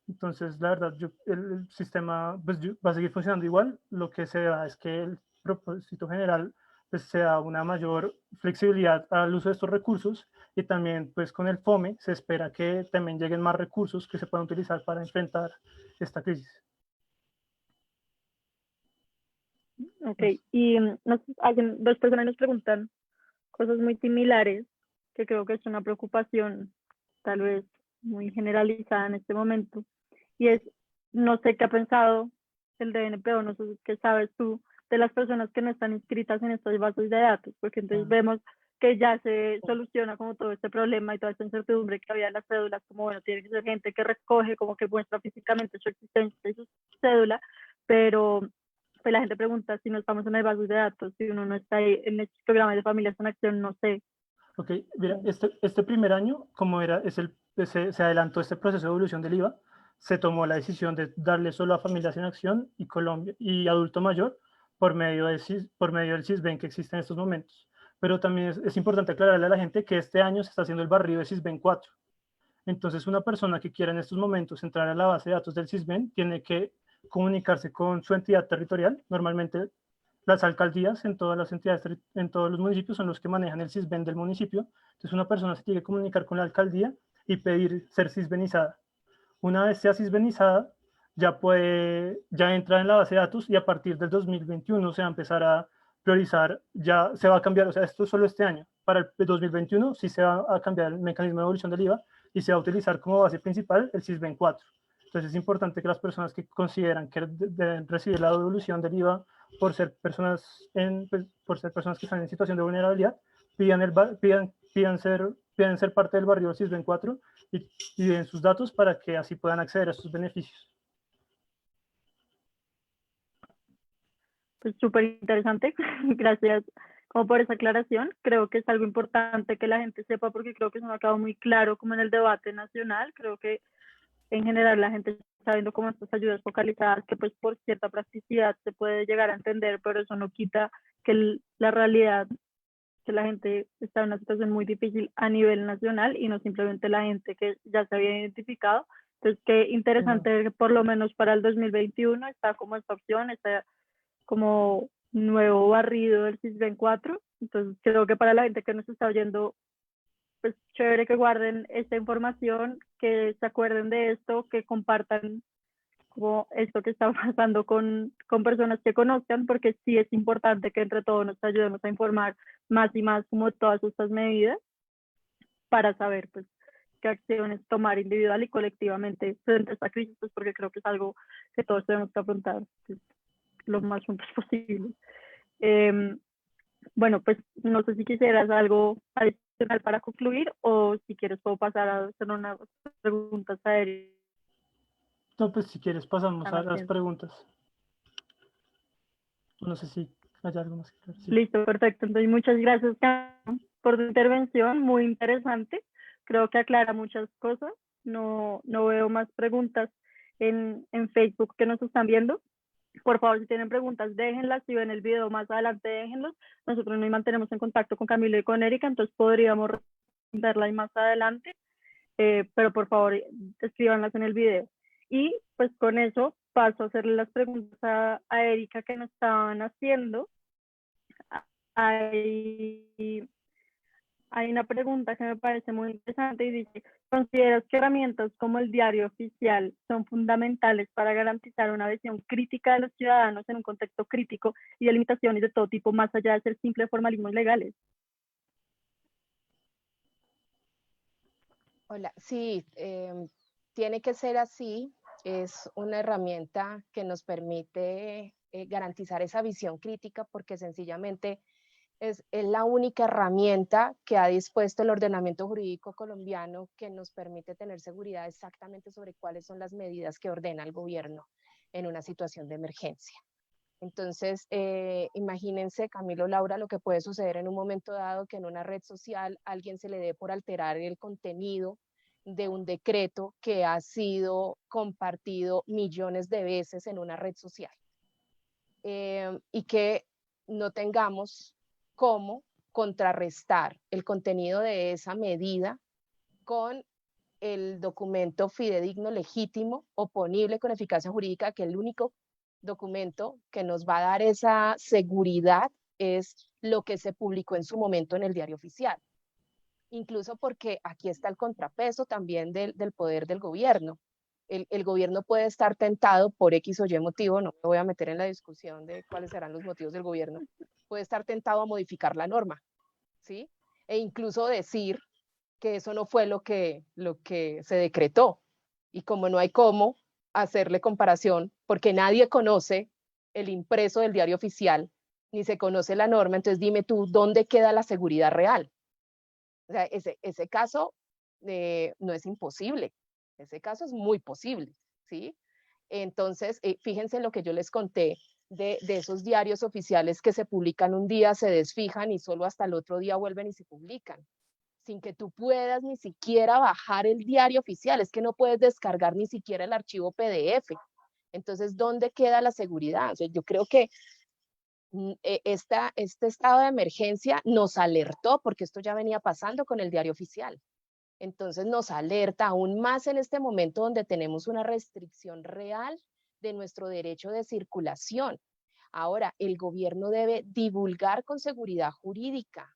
Entonces, la verdad, el sistema pues, va a seguir funcionando igual. Lo que se da es que el propósito general pues, se da una mayor flexibilidad al uso de estos recursos, y también pues, con el FOME se espera que también lleguen más recursos que se puedan utilizar para enfrentar esta crisis. Ok, y dos personas nos preguntan cosas muy similares, que creo que es una preocupación tal vez muy generalizada en este momento, y es, no sé qué ha pensado el DNP, no sé qué sabes tú de las personas que no están inscritas en estas bases de datos, porque entonces vemos que ya se soluciona como todo este problema y toda esta incertidumbre que había en las cédulas, como bueno, tiene que ser gente que recoge, como que muestra físicamente su existencia y su cédula, pero pues la gente pregunta si no estamos en el base de datos, si uno no está ahí en estos programas de Familias en Acción, no sé. Ok, mira, este primer año, como se adelantó este proceso de evolución del IVA, se tomó la decisión de darle solo a Familias en Acción y Colombia y Adulto Mayor por medio del Sisbén que existe en estos momentos. Pero también es importante aclararle a la gente que este año se está haciendo el barrido de Sisbén 4. Entonces, una persona que quiera en estos momentos entrar a la base de datos del Sisbén tiene que comunicarse con su entidad territorial. Normalmente las alcaldías en todas las entidades, en todos los municipios son los que manejan el Sisbén del municipio. Entonces una persona se tiene que comunicar con la alcaldía y pedir ser sisbenizada. Una vez sea sisbenizada, ya entra en la base de datos, y a partir del 2021 se va a empezar a priorizar, ya se va a cambiar, o sea, esto es solo este año. Para el 2021 sí se va a cambiar el mecanismo de evolución del IVA y se va a utilizar como base principal el Sisbén 4. Entonces es importante que las personas que consideran que deben recibir la devolución del IVA por ser personas que están en situación de vulnerabilidad, pidan ser parte del barrio Sisbén 4 y den sus datos para que así puedan acceder a sus beneficios. Pues súper interesante, gracias como por esa aclaración. Creo que es algo importante que la gente sepa, porque creo que eso no ha quedado muy claro como en el debate nacional. Creo que en general la gente está viendo como estas ayudas focalizadas, que pues por cierta practicidad se puede llegar a entender, pero eso no quita que la realidad, que la gente está en una situación muy difícil a nivel nacional y no simplemente la gente que ya se había identificado. Entonces, qué interesante que por lo menos para el 2021 está como esta opción, está como nuevo barrido del Sisbén 4. Entonces, creo que para la gente que nos está oyendo, pues chévere que guarden esta información, que se acuerden de esto, que compartan como esto que está pasando con personas que conozcan, porque sí es importante que entre todos nos ayudemos a informar más y más como todas estas medidas para saber pues qué acciones tomar individual y colectivamente frente a esta crisis, pues porque creo que es algo que todos tenemos que afrontar pues, lo más juntos posible. Bueno, pues no sé si quisieras algo adicional para concluir, o si quieres puedo pasar a hacer unas preguntas a Eric. No, pues si quieres pasamos a las preguntas. No sé si hay algo más que decir. Sí. Listo, perfecto. Entonces, muchas gracias por tu intervención, muy interesante. Creo que aclara muchas cosas. No veo más preguntas en Facebook que nos están viendo. Por favor, si tienen preguntas, déjenlas. Si ven el video más adelante, déjenlos. Nosotros nos mantenemos en contacto con Camilo y con Erika, entonces podríamos responderla ahí más adelante. Pero por favor, escríbanlas en el video. Y pues con eso paso a hacerle las preguntas a Erika que nos estaban haciendo. Hay una pregunta que me parece muy interesante y dice, ¿consideras que herramientas como el diario oficial son fundamentales para garantizar una visión crítica de los ciudadanos en un contexto crítico y de limitaciones de todo tipo, más allá de ser simples formalismos legales? Hola, sí, tiene que ser así. Es una herramienta que nos permite garantizar esa visión crítica porque sencillamente es la única herramienta que ha dispuesto el ordenamiento jurídico colombiano que nos permite tener seguridad exactamente sobre cuáles son las medidas que ordena el gobierno en una situación de emergencia. Entonces, imagínense, Camilo, Laura, lo que puede suceder en un momento dado que en una red social alguien se le dé por alterar el contenido de un decreto que ha sido compartido millones de veces en una red social y que no tengamos cómo contrarrestar el contenido de esa medida con el documento fidedigno, legítimo, oponible con eficacia jurídica, que el único documento que nos va a dar esa seguridad es lo que se publicó en su momento en el diario oficial. Incluso porque aquí está el contrapeso también del poder del gobierno. El gobierno puede estar tentado por X o Y motivo, no me voy a meter en la discusión de cuáles serán los motivos del gobierno, puede estar tentado a modificar la norma, ¿sí? E incluso decir que eso no fue lo que se decretó. Y como no hay cómo hacerle comparación, porque nadie conoce el impreso del diario oficial, ni se conoce la norma, entonces dime tú, ¿dónde queda la seguridad real? O sea, ese caso no es imposible, ese caso es muy posible, ¿sí? Entonces, fíjense lo que yo les conté de esos diarios oficiales que se publican un día, se desfijan y solo hasta el otro día vuelven y se publican, sin que tú puedas ni siquiera bajar el diario oficial, es que no puedes descargar ni siquiera el archivo PDF. Entonces, ¿dónde queda la seguridad? O sea, yo creo que este estado de emergencia nos alertó, porque esto ya venía pasando con el diario oficial. Entonces nos alerta aún más en este momento donde tenemos una restricción real de nuestro derecho de circulación. Ahora, el gobierno debe divulgar con seguridad jurídica,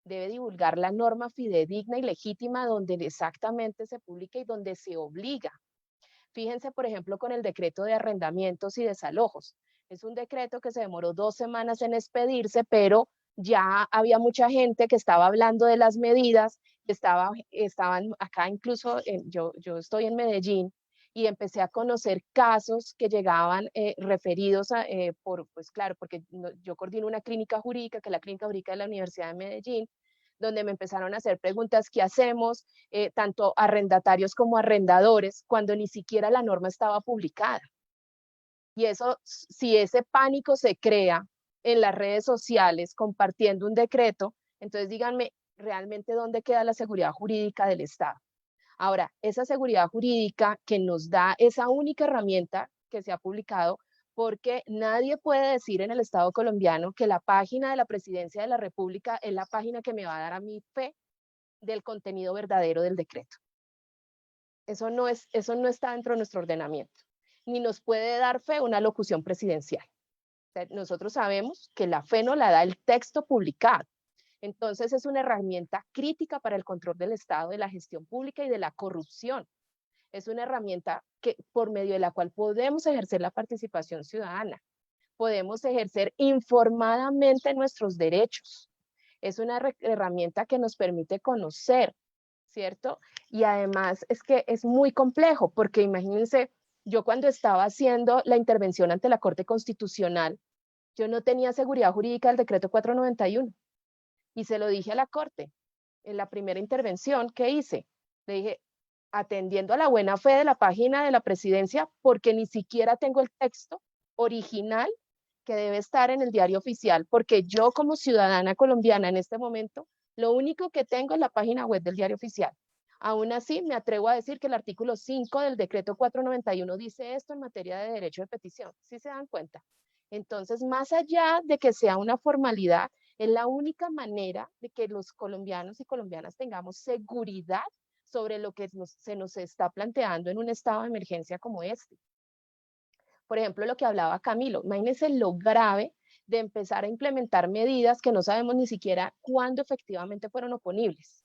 debe divulgar la norma fidedigna y legítima donde exactamente se publica y donde se obliga. Fíjense, por ejemplo, con el decreto de arrendamientos y desalojos. Es un decreto que se demoró 2 semanas en expedirse, pero ya había mucha gente que estaba hablando de las medidas, estaban acá incluso, yo estoy en Medellín y empecé a conocer casos que llegaban referidos pues claro, porque yo coordino una clínica jurídica, que es la clínica jurídica de la Universidad de Medellín, donde me empezaron a hacer preguntas, ¿qué hacemos? Tanto arrendatarios como arrendadores, cuando ni siquiera la norma estaba publicada. Y eso, si ese pánico se crea en las redes sociales compartiendo un decreto, entonces díganme, ¿realmente dónde queda la seguridad jurídica del Estado? Ahora, esa seguridad jurídica que nos da esa única herramienta que se ha publicado, porque nadie puede decir en el Estado colombiano que la página de la Presidencia de la República es la página que me va a dar a mí fe del contenido verdadero del decreto. Eso no está dentro de nuestro ordenamiento, ni nos puede dar fe una locución presidencial. O sea, nosotros sabemos que la fe no la da el texto publicado. Entonces es una herramienta crítica para el control del Estado, de la gestión pública y de la corrupción. Es una herramienta por medio de la cual podemos ejercer la participación ciudadana, podemos ejercer informadamente nuestros derechos. Es una herramienta que nos permite conocer, ¿cierto? Y además es que es muy complejo, porque imagínense, yo cuando estaba haciendo la intervención ante la Corte Constitucional, yo no tenía seguridad jurídica del decreto 491 y se lo dije a la Corte en la primera intervención que hice. Le dije, atendiendo a la buena fe de la página de la Presidencia, porque ni siquiera tengo el texto original que debe estar en el diario oficial, porque yo como ciudadana colombiana en este momento, lo único que tengo es la página web del diario oficial. Aún así, me atrevo a decir que el artículo 5 del decreto 491 dice esto en materia de derecho de petición. ¿Sí se dan cuenta? Entonces, más allá de que sea una formalidad, es la única manera de que los colombianos y colombianas tengamos seguridad sobre lo que se nos está planteando en un estado de emergencia como este. Por ejemplo, lo que hablaba Camilo, imagínense lo grave de empezar a implementar medidas que no sabemos ni siquiera cuándo efectivamente fueron oponibles,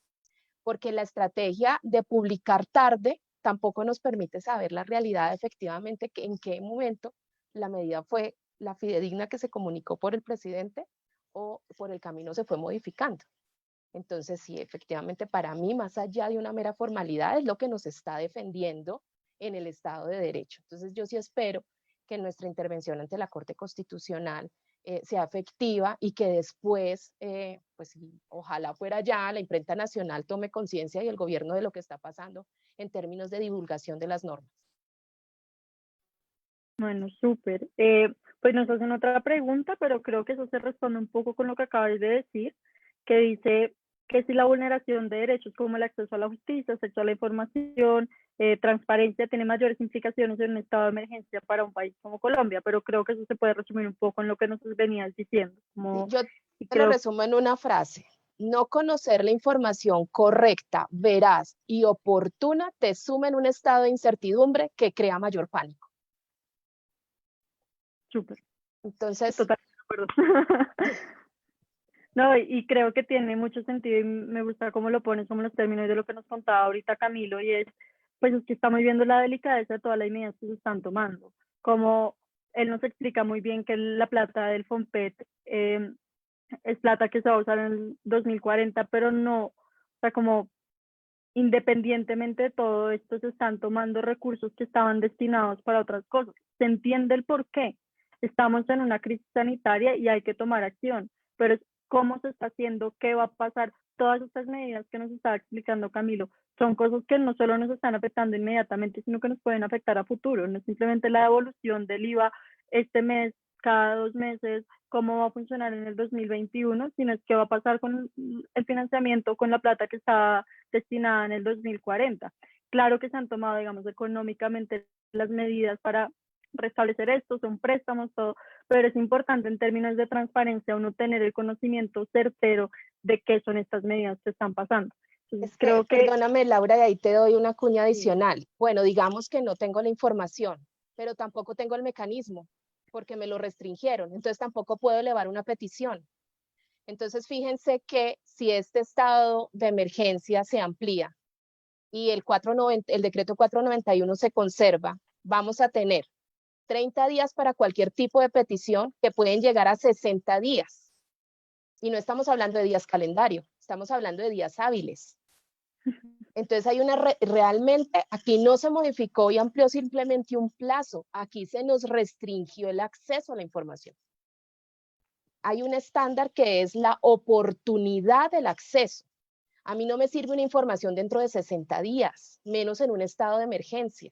porque la estrategia de publicar tarde tampoco nos permite saber la realidad efectivamente que en qué momento la medida fue la fidedigna que se comunicó por el presidente o por el camino se fue modificando. Entonces, sí, efectivamente, para mí, más allá de una mera formalidad, es lo que nos está defendiendo en el Estado de Derecho. Entonces, yo sí espero que nuestra intervención ante la Corte Constitucional sea efectiva y que después, pues ojalá fuera ya, la imprenta nacional tome conciencia y el gobierno de lo que está pasando en términos de divulgación de las normas. Bueno, súper. Pues nos hacen otra pregunta, pero creo que eso se responde un poco con lo que acabas de decir, que dice que si la vulneración de derechos como el acceso a la justicia, acceso a la información, transparencia, tiene mayores implicaciones en un estado de emergencia para un país como Colombia, pero creo que eso se puede resumir un poco en lo que nos venías diciendo. Como, Yo y te lo creo, resumo en una frase. No conocer la información correcta, veraz y oportuna te suma en un estado de incertidumbre que crea mayor pánico. súper, Entonces, totalmente de acuerdo. No, y creo que tiene mucho sentido y me gusta cómo lo pones, como los términos de lo que nos contaba ahorita Camilo, y es, pues es que estamos viendo la delicadeza de todas las medidas que se están tomando. Como él nos explica muy bien que la plata del FOMPET es plata que se va a usar en el 2040, pero no, o sea, como independientemente de todo esto, se están tomando recursos que estaban destinados para otras cosas. Se entiende el por qué. Estamos en una crisis sanitaria y hay que tomar acción, pero es cómo se está haciendo, qué va a pasar. Todas estas medidas que nos estaba explicando Camilo son cosas que no solo nos están afectando inmediatamente, sino que nos pueden afectar a futuro. No es simplemente la devolución del IVA este mes, cada 2 meses, cómo va a funcionar en el 2021, sino es qué va a pasar con el financiamiento, con la plata que está destinada en el 2040. Claro que se han tomado, digamos, económicamente las medidas para restablecer esto, son préstamos, todo, pero es importante en términos de transparencia uno tener el conocimiento certero de qué son estas medidas que están pasando. Entonces, es que, creo que... perdóname Laura, y ahí te doy una cuña Sí. adicional. Bueno, digamos que no tengo la información, pero tampoco tengo el mecanismo porque me lo restringieron, entonces tampoco puedo elevar una petición. Entonces, fíjense que si este estado de emergencia se amplía y el decreto 491 se conserva, vamos a tener 30 días para cualquier tipo de petición que pueden llegar a 60 días. Y no estamos hablando de días calendario, estamos hablando de días hábiles. Entonces hay realmente aquí no se modificó y amplió simplemente un plazo, aquí se nos restringió el acceso a la información. Hay un estándar que es la oportunidad del acceso. A mí no me sirve una información dentro de 60 días, menos en un estado de emergencia.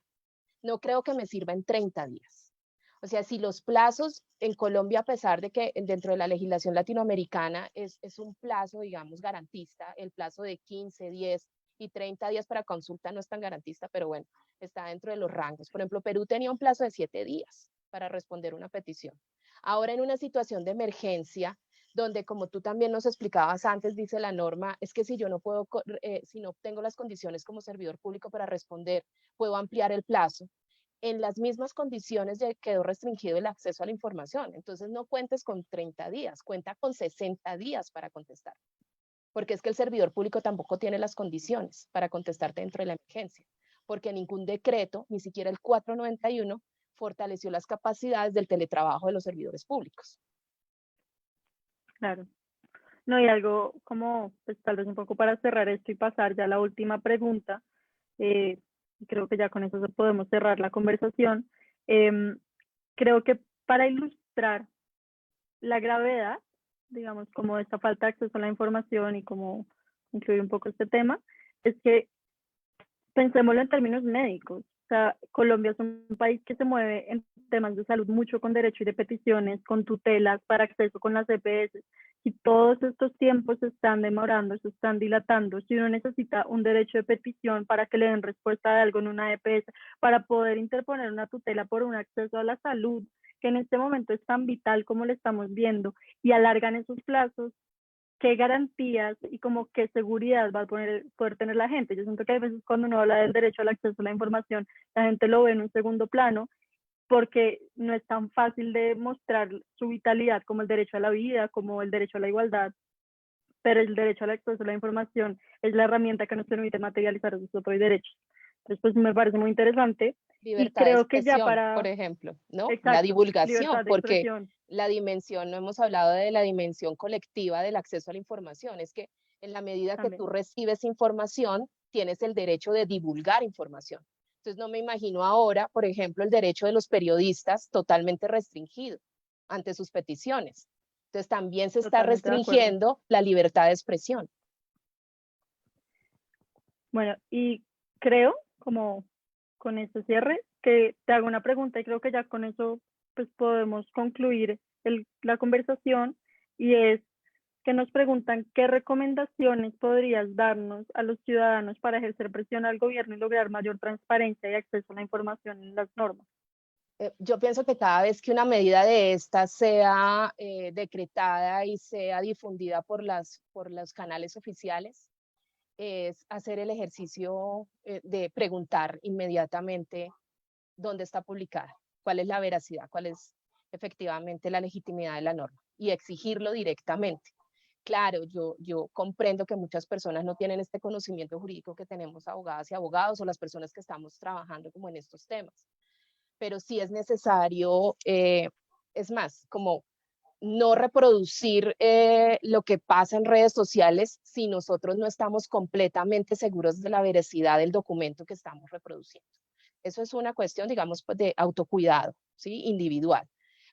No creo que me sirva en 30 días. O sea, si los plazos en Colombia, a pesar de que dentro de la legislación latinoamericana es un plazo, digamos, garantista, el plazo de 15, 10 y 30 días para consulta no es tan garantista, pero bueno, está dentro de los rangos. Por ejemplo, Perú tenía un plazo de 7 días para responder una petición. Ahora en una situación de emergencia, donde como tú también nos explicabas antes, dice la norma, es que si yo no puedo, si no tengo las condiciones como servidor público para responder, puedo ampliar el plazo. En las mismas condiciones quedó restringido el acceso a la información. Entonces no cuentes con 30 días, cuenta con 60 días para contestar. Porque es que el servidor público tampoco tiene las condiciones para contestarte dentro de la emergencia. Porque ningún decreto, ni siquiera el 491, fortaleció las capacidades del teletrabajo de los servidores públicos. Claro. No, y algo como, pues tal vez un poco para cerrar esto y pasar ya a la última pregunta, creo que ya con eso podemos cerrar la conversación. Creo que para ilustrar la gravedad, digamos, como esta falta de acceso a la información y como incluir un poco este tema, es que pensémoslo en términos médicos. O sea, Colombia es un país que se mueve en temas de salud mucho con derecho y de peticiones, con tutelas para acceso con las EPS. Si todos estos tiempos se están demorando, se están dilatando, si uno necesita un derecho de petición para que le den respuesta de algo en una EPS, para poder interponer una tutela por un acceso a la salud, que en este momento es tan vital como lo estamos viendo, y alargan esos plazos, qué garantías y como qué seguridad va a poder tener la gente. Yo siento que a veces cuando uno habla del derecho al acceso a la información, la gente lo ve en un segundo plano porque no es tan fácil de mostrar su vitalidad como el derecho a la vida, como el derecho a la igualdad, pero el derecho al acceso a la información es la herramienta que nos permite materializar esos otros derechos. Entonces, pues me parece muy interesante y Libertad de creo que ya expresión, para, por ejemplo, ¿no? La exacto, divulgación, libertad de porque expresión la dimensión, no hemos hablado de la dimensión colectiva del acceso a la información, es que en la medida que también. tú recibes información, tienes el derecho de divulgar información. Entonces no me imagino ahora, por ejemplo, el derecho de los periodistas totalmente restringido ante sus peticiones. Entonces también se está Totalmente de acuerdo. restringiendo la libertad de expresión. Bueno, y creo, como con este cierre, que te hago una pregunta y creo que ya con eso pues podemos concluir la conversación, y es que nos preguntan qué recomendaciones podrías darnos a los ciudadanos para ejercer presión al gobierno y lograr mayor transparencia y acceso a la información en las normas. Yo pienso que cada vez que una medida de esta sea decretada y sea difundida por los canales oficiales, es hacer el ejercicio de preguntar inmediatamente dónde está publicada, cuál es la veracidad, cuál es efectivamente la legitimidad de la norma y exigirlo directamente. Claro, yo comprendo que muchas personas no tienen este conocimiento jurídico que tenemos abogadas y abogados o las personas que estamos trabajando como en estos temas, pero sí es necesario, es más, como no reproducir lo que pasa en redes sociales si nosotros no estamos completamente seguros de la veracidad del documento que estamos reproduciendo. Eso es una cuestión, digamos, pues, de autocuidado, ¿sí? Individual,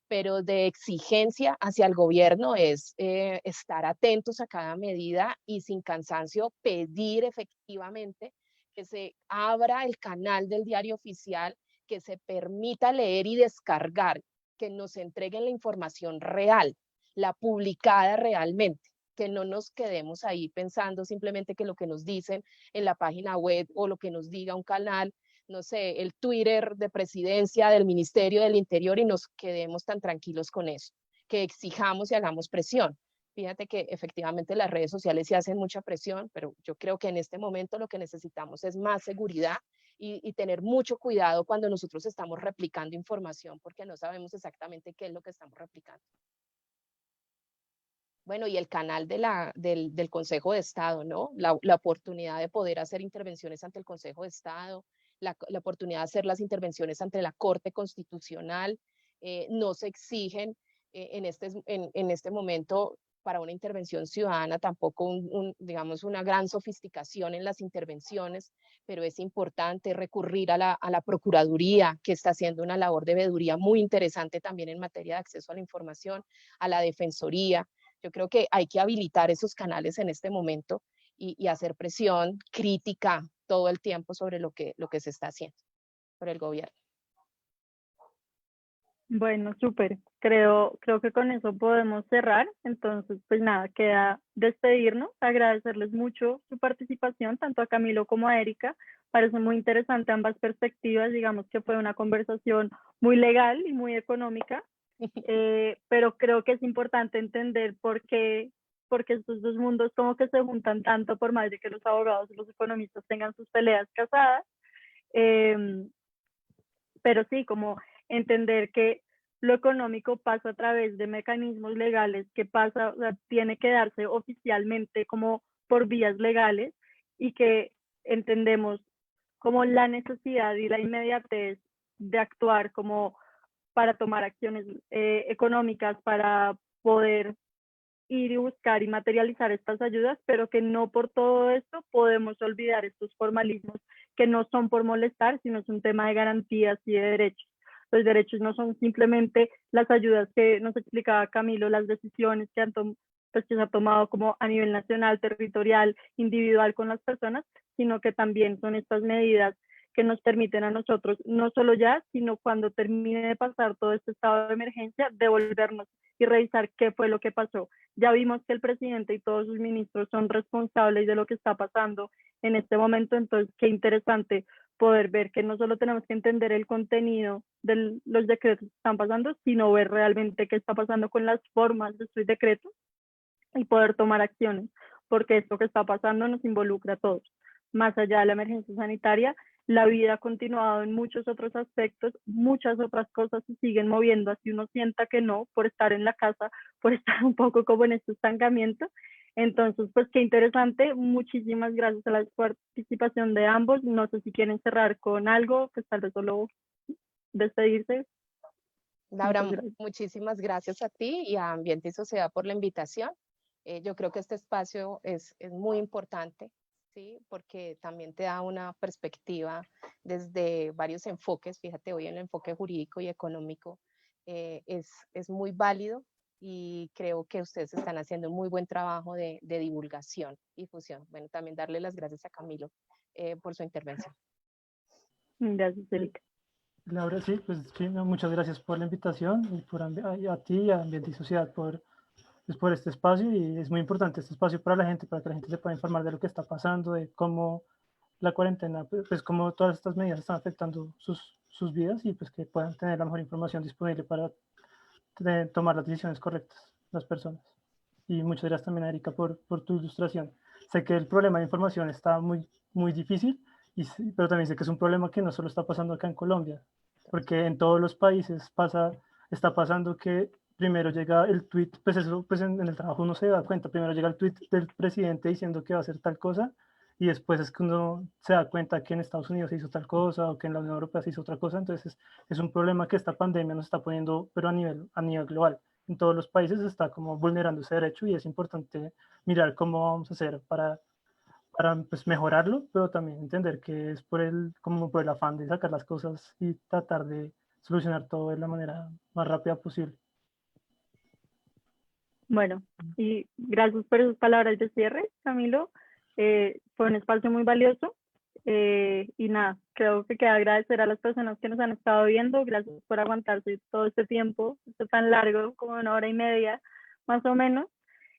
pero de exigencia hacia el gobierno es estar atentos a cada medida y sin cansancio pedir efectivamente que se abra el canal del diario oficial, que se permita leer y descargar, que nos entreguen la información real, la publicada realmente, que no nos quedemos ahí pensando simplemente que lo que nos dicen en la página web o lo que nos diga un canal, no sé, el Twitter de presidencia del Ministerio del Interior, y nos quedemos tan tranquilos con eso, que exijamos y hagamos presión. Fíjate que efectivamente las redes sociales se hacen mucha presión, pero yo creo que en este momento lo que necesitamos es más seguridad y tener mucho cuidado cuando nosotros estamos replicando información, porque no sabemos exactamente qué es lo que estamos replicando. Bueno, y el canal del Consejo de Estado, ¿no? La oportunidad de poder hacer intervenciones ante el Consejo de Estado, la oportunidad de hacer las intervenciones ante la Corte Constitucional, no se exigen en este momento para una intervención ciudadana tampoco digamos, una gran sofisticación en las intervenciones, pero es importante recurrir a la Procuraduría, que está haciendo una labor de veeduría muy interesante también en materia de acceso a la información, a la Defensoría. Yo creo que hay que habilitar esos canales en este momento y hacer presión crítica todo el tiempo sobre lo que se está haciendo por el gobierno. Bueno, súper. Creo que con eso podemos cerrar. Entonces, pues nada, queda despedirnos, agradecerles mucho su participación, tanto a Camilo como a Erika. Parece muy interesante ambas perspectivas. Digamos que fue una conversación muy legal y muy económica, pero creo que es importante entender porque estos dos mundos como que se juntan tanto, por más de que los abogados y los economistas tengan sus peleas casadas. Pero sí, como entender que lo económico pasa a través de mecanismos legales, que pasa, o sea, tiene que darse oficialmente como por vías legales, y que entendemos como la necesidad y la inmediatez de actuar como para tomar acciones económicas para poder ir y buscar y materializar estas ayudas, pero que no por todo esto podemos olvidar estos formalismos que no son por molestar, sino es un tema de garantías y de derechos. Los derechos no son simplemente las ayudas que nos explicaba Camilo, las decisiones que que se ha tomado como a nivel nacional, territorial, individual con las personas, sino que también son estas medidas que nos permiten a nosotros, no solo ya, sino cuando termine de pasar todo este estado de emergencia, devolvernos y revisar qué fue lo que pasó. Ya vimos que el presidente y todos sus ministros son responsables de lo que está pasando en este momento, entonces qué interesante poder ver que no solo tenemos que entender el contenido de los decretos que están pasando, sino ver realmente qué está pasando con las formas de estos decretos y poder tomar acciones, porque esto que está pasando nos involucra a todos. Más allá de la emergencia sanitaria, la vida ha continuado en muchos otros aspectos, muchas otras cosas se siguen moviendo, así uno sienta que no, por estar en la casa, por estar un poco como en este estancamiento. Entonces, pues qué interesante, muchísimas gracias a la participación de ambos. No sé si quieren cerrar con algo, pues tal vez solo despedirse. Laura, Muchas gracias. muchísimas gracias a ti y a Ambiente y Sociedad por la invitación. Yo creo que este espacio es muy importante, ¿sí? Porque también te da una perspectiva desde varios enfoques. Fíjate, hoy en el enfoque jurídico y económico es muy válido y creo que ustedes están haciendo un muy buen trabajo de divulgación y difusión. Bueno, también darle las gracias a Camilo por su intervención. Gracias, Erika. Laura, sí, pues sí, no, muchas gracias por la invitación y a ti y a Ambiente y Sociedad pues, por este espacio, y es muy importante este espacio para la gente, para que la gente se pueda informar de lo que está pasando, de cómo la cuarentena, pues cómo todas estas medidas están afectando sus vidas, y pues que puedan tener la mejor información disponible para tomar las decisiones correctas las personas. Y muchas gracias también a Erika por tu ilustración. Sé que el problema de información está muy difícil, pero también sé que es un problema que no solo está pasando acá en Colombia, porque en todos los países está pasando que primero llega el tweet, pues eso pues en el trabajo uno se da cuenta, primero llega el tweet del presidente diciendo que va a hacer tal cosa, y después es que uno se da cuenta que en Estados Unidos se hizo tal cosa o que en la Unión Europea se hizo otra cosa. Entonces es un problema que esta pandemia nos está poniendo, pero a nivel global. En todos los países se está como vulnerando ese derecho, y es importante mirar cómo vamos a hacer para pues, mejorarlo, pero también entender que es como por el afán de sacar las cosas y tratar de solucionar todo de la manera más rápida posible. Bueno, y gracias por sus palabras de cierre, Camilo. Fue un espacio muy valioso. Y nada, creo que queda agradecer a las personas que nos han estado viendo. Gracias por aguantarse todo este tiempo, tan largo, como 1 hora y media, más o menos.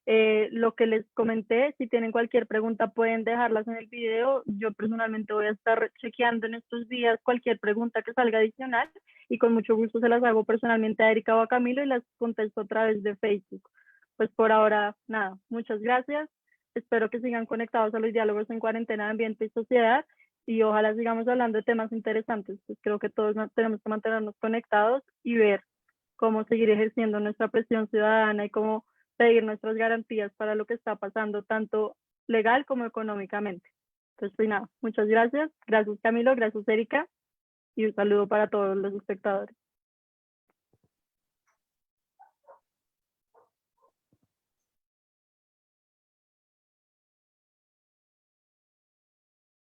Lo que les comenté, si tienen cualquier pregunta pueden dejarlas en el video. Yo personalmente voy a estar chequeando en estos días cualquier pregunta que salga adicional, y con mucho gusto se las hago personalmente a Erika o a Camilo y las contesto a través de Facebook. Pues por ahora, nada, muchas gracias. Espero que sigan conectados a los diálogos en cuarentena de ambiente y sociedad, y ojalá sigamos hablando de temas interesantes. Pues creo que todos tenemos que mantenernos conectados y ver cómo seguir ejerciendo nuestra presión ciudadana y cómo pedir nuestras garantías para lo que está pasando, tanto legal como económicamente. Entonces, pues nada, muchas gracias. Gracias, Camilo, gracias, Erika, y un saludo para todos los espectadores.